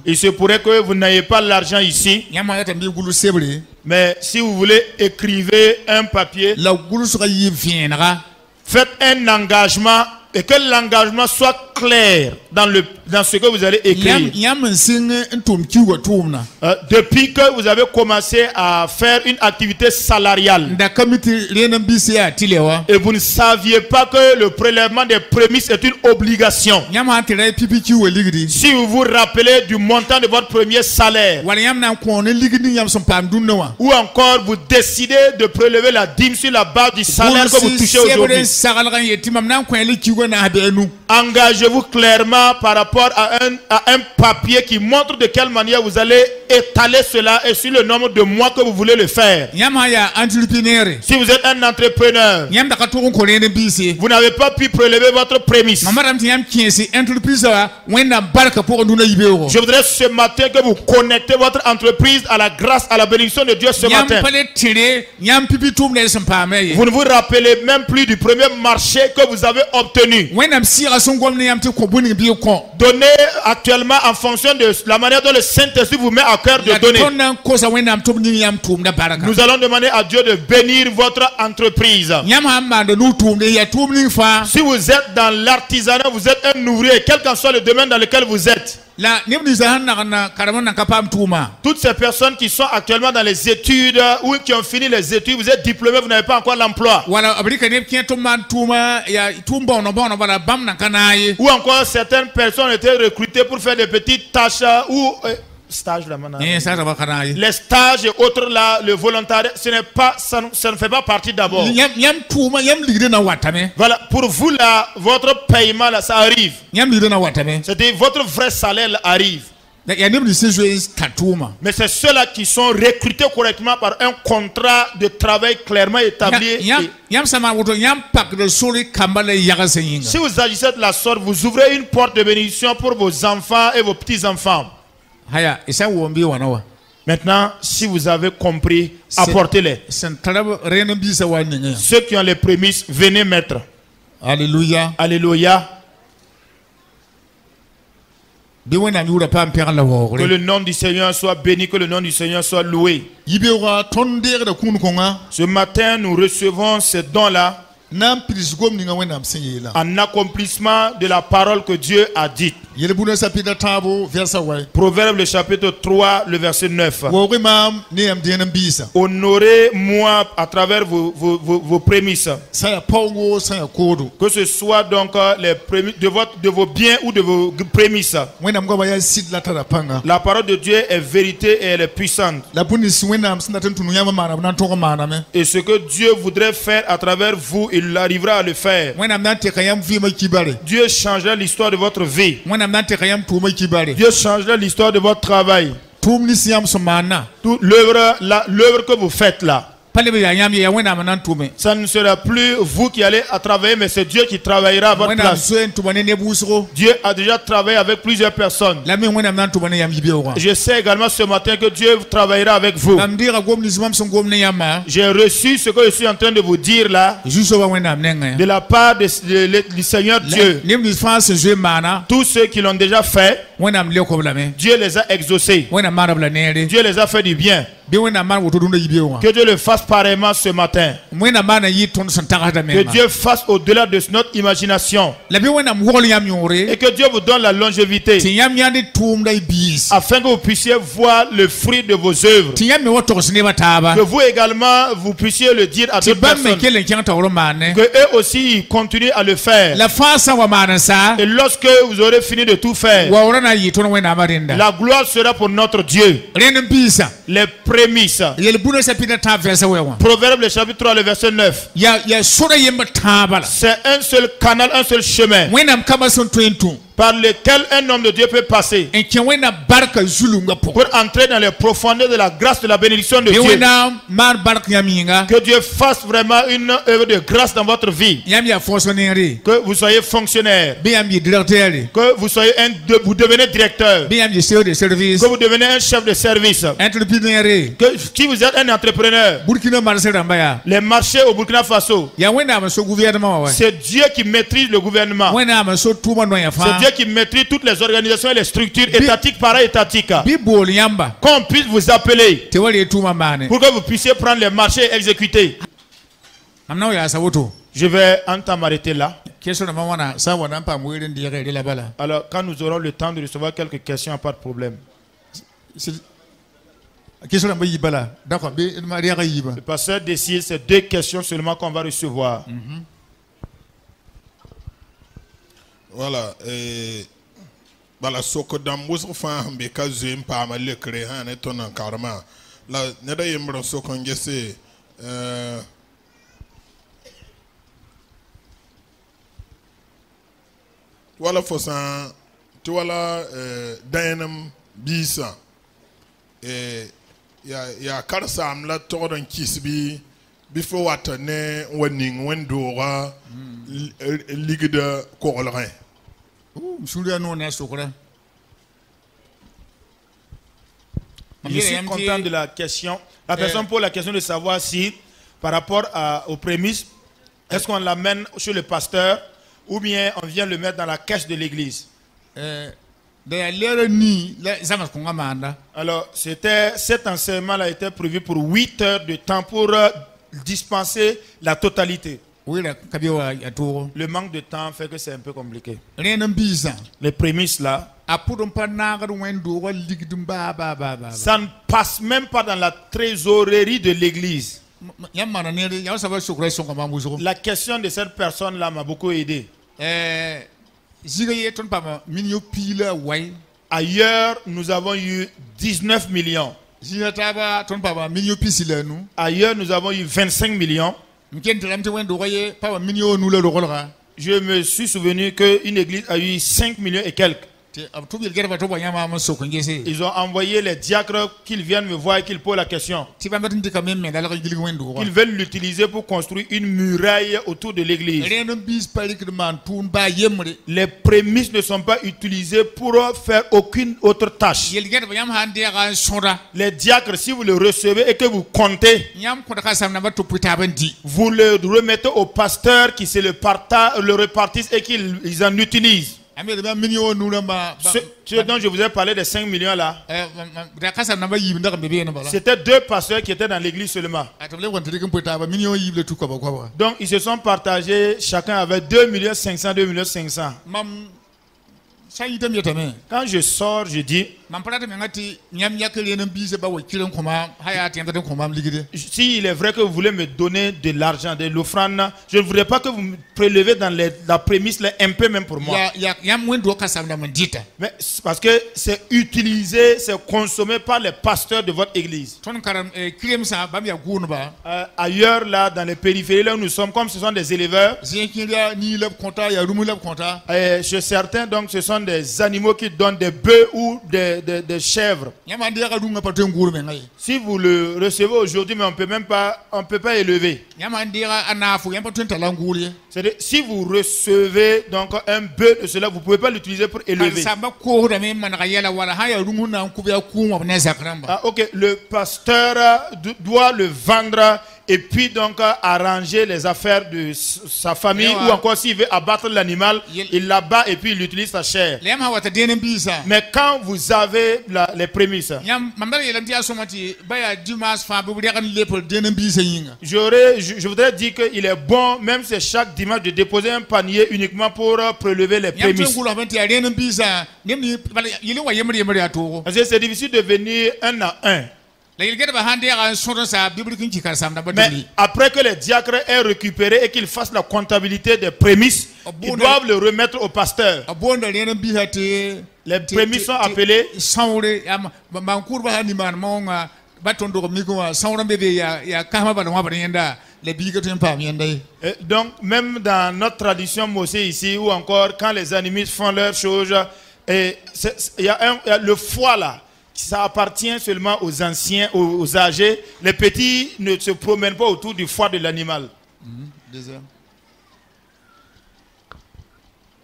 Il se pourrait que vous n'ayez pas l'argent ici. Mais si vous voulez, écrivez un papier. Faites un engagement et que l'engagement soit clair dans ce que vous allez écrire. Depuis que vous avez commencé à faire une activité salariale et vous ne saviez pas que le prélèvement des prémices est une obligation. Si vous vous rappelez du montant de votre premier salaire, ou encore vous décidez de prélever la dîme sur la base du salaire que vous touchez aujourd'hui, engagez-vous clairement par rapport à un papier qui montre de quelle manière vous allez étaler cela et sur le nombre de mois que vous voulez le faire. Si vous êtes un entrepreneur, vous n'avez pas pu prélever votre prémisse. Je voudrais ce matin que vous connectez votre entreprise à la grâce, à la bénédiction de Dieu ce matin. Vous ne vous rappelez même plus du premier marché que vous avez obtenu. Donnez actuellement en fonction de la manière dont le Saint-Esprit vous met à cœur de donner. Nous allons demander à Dieu de bénir votre entreprise. Si vous êtes dans l'artisanat, vous êtes un ouvrier, quel qu'en soit le domaine dans lequel vous êtes. Toutes ces personnes qui sont actuellement dans les études ou qui ont fini les études, vous êtes diplômés, vous n'avez pas encore l'emploi. Ou encore certaines personnes ont été recrutées pour faire des petites tâches ou stage là maintenant. Les stages et autres là, le volontariat, ça ne fait pas partie d'abord. Voilà, pour vous là, votre paiement là, ça arrive. C'est-à-dire votre vrai salaire là, arrive. Mais c'est ceux-là qui sont recrutés correctement par un contrat de travail clairement établi. Si vous agissez de la sorte, vous ouvrez une porte de bénédiction pour vos enfants et vos petits-enfants. Maintenant, si vous avez compris, apportez-les. Ceux qui ont les prémices, venez mettre. Alléluia. Alléluia. Que le nom du Seigneur soit béni, que le nom du Seigneur soit loué. Ce matin, nous recevons ces dons-là en accomplissement de la parole que Dieu a dite. Proverbe le chapitre 3, le verset 9. Honorez-moi à travers vos prémices. Que ce soit donc les prémices de vos biens ou de vos prémices. La parole de Dieu est vérité et elle est puissante. Et ce que Dieu voudrait faire à travers vous, il arrivera à le faire. Dieu changera l'histoire de votre vie. Dieu changera l'histoire de votre travail. L'œuvre que vous faites là, ça ne sera plus vous qui allez à travailler, mais c'est Dieu qui travaillera à votre place. Dieu a déjà travaillé avec plusieurs personnes. Je sais également ce matin que Dieu travaillera avec vous. J'ai reçu ce que je suis en train de vous dire là, de la part du Seigneur Dieu. Tous ceux qui l'ont déjà fait, Dieu les a exaucés. Dieu les a fait du bien. Que Dieu le fasse pareillement ce matin. Que Dieu fasse au-delà de notre imagination. Et que Dieu vous donne la longévité, afin que vous puissiez voir le fruit de vos œuvres. Que vous également vous puissiez le dire à d'autres personnes. Que eux aussi ils continuent à le faire. Et lorsque vous aurez fini de tout faire, la gloire sera pour notre Dieu. Les prémices. Proverbe le chapitre 3, le verset 9. C'est un seul canal, un seul chemin par lequel un homme de Dieu peut passer pour entrer dans les profondeurs de la grâce, de la bénédiction de Dieu. Que Dieu fasse vraiment une œuvre de grâce dans votre vie. Que vous soyez fonctionnaire. Que vous soyez vous devenez directeur. Que vous devenez un chef de service. Que si vous êtes un entrepreneur, les marchés au Burkina Faso, c'est Dieu qui maîtrise le gouvernement. C'est Dieu qui maîtrise toutes les organisations et les structures étatiques, para-étatiques. Qu'on puisse vous appeler pour que vous puissiez prendre les marchés et exécuter. Je vais en temps m'arrêter là. Alors, quand nous aurons le temps de recevoir quelques questions, pas de problème. Le pasteur décide, c'est 2 questions seulement qu'on va recevoir. Voilà. Voilà, ce que dans mon enfant, mais quand j'ai pas mal le créer, hein, et ton encarement. Là, n'est pas un brosso qu'on essaie. Voilà, faut ça. Tu vois là, Dynam Bisa. Et il y a Karsam là, Tordan Kisbi. Before what ne winning Wendora Ligue de Corlerin. Je suis content de la question. La personne pose la question de savoir si, par rapport aux prémices, est-ce qu'on l'amène chez le pasteur ou bien on vient le mettre dans la caisse de l'église. Alors, cet enseignement-là était prévu pour 8 heures de temps pour dispenser la totalité. Le manque de temps fait que c'est un peu compliqué. Les prémices là, ça ne passe même pas dans la trésorerie de l'église. La question de cette personne là m'a beaucoup aidé. Ailleurs, nous avons eu 19 millions. Ailleurs, nous avons eu 25 millions. Je me suis souvenu qu'une église a eu 5 millions et quelques. Ils ont envoyé les diacres qu'ils viennent me voir et qu'ils posent la question. Ils veulent l'utiliser pour construire une muraille autour de l'église. Les prémices ne sont pas utilisées pour faire aucune autre tâche. Les diacres, si vous le recevez et que vous comptez, vous le remettez au pasteur qui se le répartisse et qu'ils en utilisent. Ce dont je vous ai parlé des 5 millions là, c'était 2 pasteurs qui étaient dans l'église seulement. Donc ils se sont partagés, chacun avait 2 500 000, 2 500 000. Quand je sors, je dis, si il est vrai que vous voulez me donner de l'argent, de l'offrande, je ne voudrais pas que vous me prélevez dans la prémisse là, un peu même pour moi. Mais parce que c'est utilisé, c'est consommé par les pasteurs de votre église. Ailleurs là, dans les périphéries là où nous sommes, comme ce sont des éleveurs, chez certains donc ce sont des animaux qui donnent des bœufs ou des chèvres. Si vous le recevez aujourd'hui, mais on peut pas élever. C'est-à-dire, si vous recevez donc un bœuf de cela, vous pouvez pas l'utiliser pour élever. Ok, le pasteur doit le vendre et puis donc arranger les affaires de sa famille, ou encore s'il veut abattre l'animal, il l'abat et puis il utilise sa chair. Mais quand vous avez les prémices, je voudrais dire qu'il est bon, même si chaque dimanche, de déposer un panier uniquement pour prélever les prémices. Parce que c'est difficile de venir un à un. Mais après que les diacres aient récupéré et qu'ils fassent la comptabilité des prémices, ils doivent le remettre au pasteur. Les prémices sont appelées. Donc même dans notre tradition Mosé ici, ou encore quand les animistes font leurs choses, il y a le foie là. Ça appartient seulement aux anciens, aux âgés. Les petits ne se promènent pas autour du foie de l'animal. Deuxième.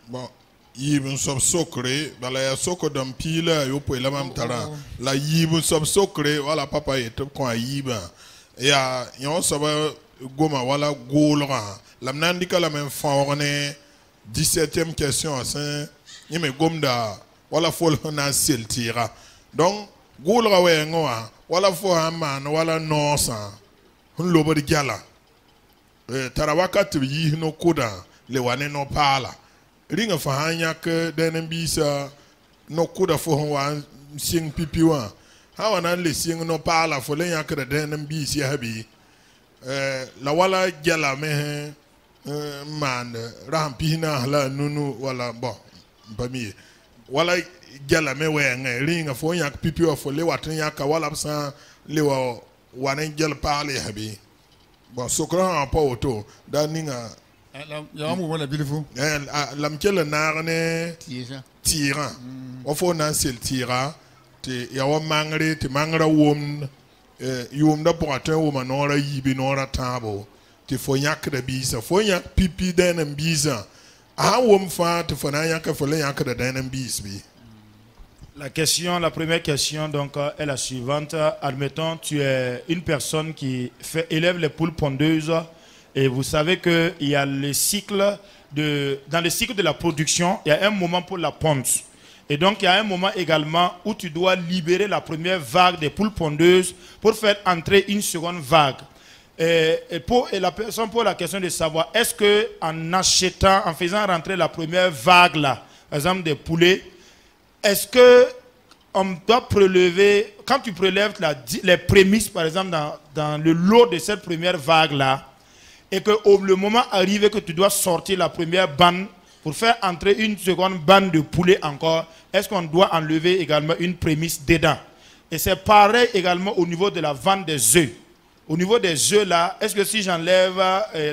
Bon, yibun sob socré, bala soko dampila yo po elamam tara. La yibun sob socré, wala papa yetop ko yiba. Ya yon soba goma wala golra. La mnandika la même forne 17e question à saint. Yeme gomda wala fol na seltira. Donc, goulra wengoa, wala fo man, wala nosa, hun lobo de gala. Tarawaka yi no koda, le wane no pala. Ringa fahanya ke denembisa no koda fo wan sing pipiwa. Hawana le sing no pala fo le yak de denembisi habi. La wala gala me man, rampina la nunu wala bon, bami. Wala gala me wenga ringa fo yak pipi wa fo le watin yaka wala san le wa wanen gel parle habi bon sokran pa auto da ninga ya mu wala bilifu lam kel narne tira o fo nan sel tira te ya wa mangre te mangra wom yum da poatin wo manora yibi nora tabo te fo yak da bisa fo yak pipi den bisa a wom fa te fo na yak fo le yak da den bis bi. La première question donc est la suivante. Admettons, tu es une personne qui élève les poules pondeuses et vous savez qu'il y a le cycle dans le cycle de la production, il y a un moment pour la ponte. Et donc il y a un moment également où tu dois libérer la première vague des poules pondeuses pour faire entrer une seconde vague. Et la personne pose la question de savoir, est-ce que en faisant rentrer la première vague là, par exemple des poulets, est-ce que on doit prélever, quand tu prélèves les prémices par exemple dans le lot de cette première vague là, et que le moment arrive que tu dois sortir la première bande pour faire entrer une seconde bande de poulets encore, est-ce qu'on doit enlever également une prémisse dedans? Et c'est pareil également au niveau de la vente des œufs. Au niveau des œufs là, est-ce que si j'enlève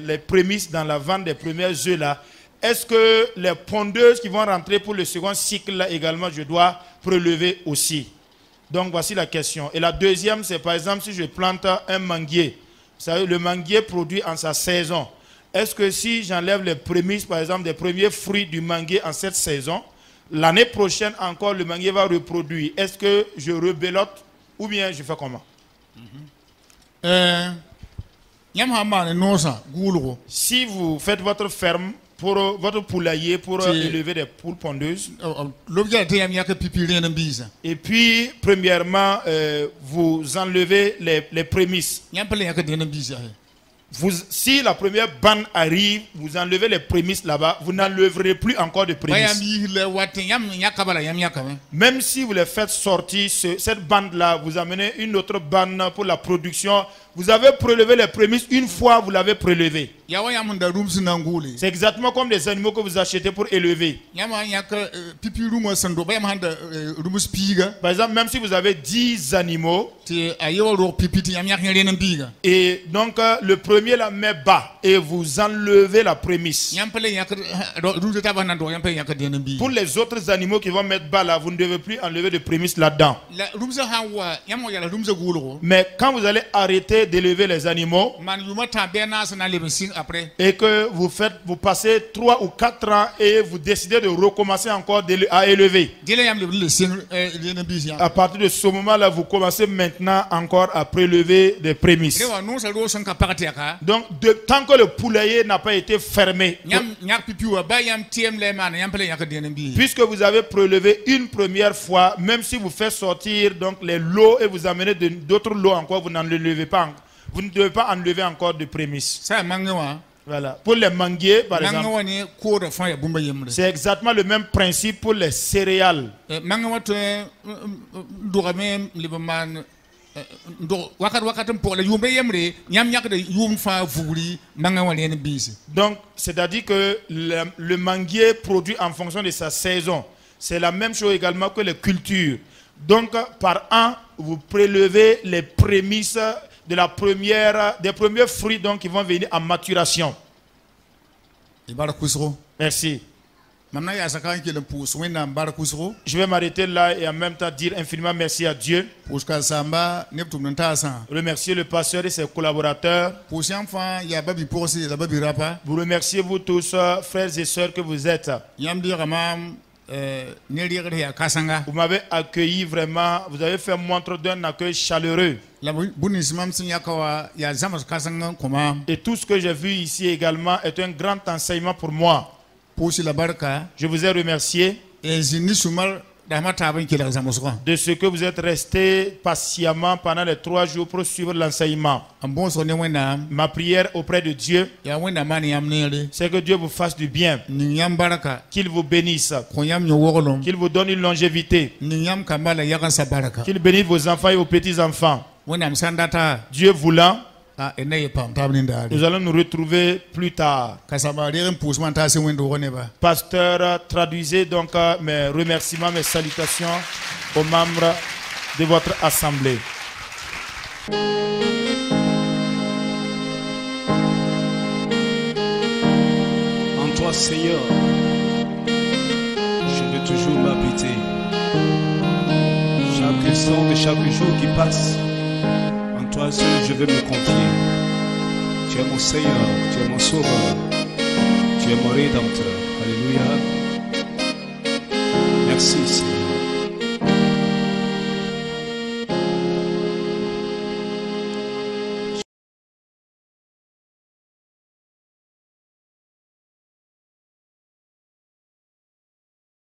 les prémices dans la vente des premiers œufs là, est-ce que les pondeuses qui vont rentrer pour le second cycle là également, je dois prélever aussi? Donc voici la question. Et la deuxième, c'est par exemple si je plante un manguier. Vous savez, le manguier produit en sa saison. Est-ce que si j'enlève les prémices, par exemple, des premiers fruits du manguier en cette saison, l'année prochaine encore, le manguier va reproduire? Est-ce que je rebelote ou bien je fais comment? Si vous faites votre ferme pour votre poulailler, pour élever des poules pondeuses. Et puis, premièrement, vous enlevez les prémices. Si la première bande arrive, vous enlevez les prémices là-bas, vous n'enleverez plus encore de prémices. Même si vous les faites sortir, cette bande-là, vous amenez une autre bande pour la production. Vous avez prélevé les prémices une fois, vous l'avez prélevé. C'est exactement comme les animaux que vous achetez pour élever. Par exemple, même si vous avez 10 animaux, et donc le premier la met bas et vous enlevez la prémisse. Pour les autres animaux qui vont mettre bas là, vous ne devez plus enlever de prémisse là-dedans. Mais quand vous allez arrêter d'élever les animaux et que vous passez 3 ou 4 ans et vous décidez de recommencer encore à élever, à partir de ce moment-là, vous commencez maintenant encore à prélever des prémices. Donc, tant que le poulailler n'a pas été fermé, puisque vous avez prélevé une première fois, même si vous faites sortir donc les lots et vous amenez d'autres lots encore, vous n'en levez pas. Vous ne devez pas enlever encore de prémices. Voilà. Pour les manguiers, par exemple, c'est exactement le même principe pour les céréales. Donc, c'est-à-dire que le manguier produit en fonction de sa saison. C'est la même chose également que les cultures. Donc, par an, vous prélevez les prémices de des premiers fruits donc, qui vont venir en maturation. Merci. Je vais m'arrêter là et en même temps dire infiniment merci à Dieu. Remercier le pasteur et ses collaborateurs. Vous remerciez vous tous, frères et sœurs que vous êtes. Vous m'avez accueilli vraiment, vous avez fait montre d'un accueil chaleureux. Et tout ce que j'ai vu ici également est un grand enseignement pour moi. Je vous ai remercié de ce que vous êtes resté patiemment pendant les 3 jours pour suivre l'enseignement. Ma prière auprès de Dieu, c'est que Dieu vous fasse du bien, qu'il vous bénisse, qu'il vous donne une longévité, qu'il bénisse vos enfants et vos petits-enfants. Dieu voulant, nous allons nous retrouver plus tard. Pasteur, traduisez donc mes remerciements, mes salutations aux membres de votre assemblée. En toi, Seigneur, je veux toujours m'habiter. Chaque instant de chaque jour qui passe, en toi seul je veux me confier. Tu es mon Seigneur, tu es mon Sauveur, tu es mon Rédempteur. Alléluia. Merci Seigneur.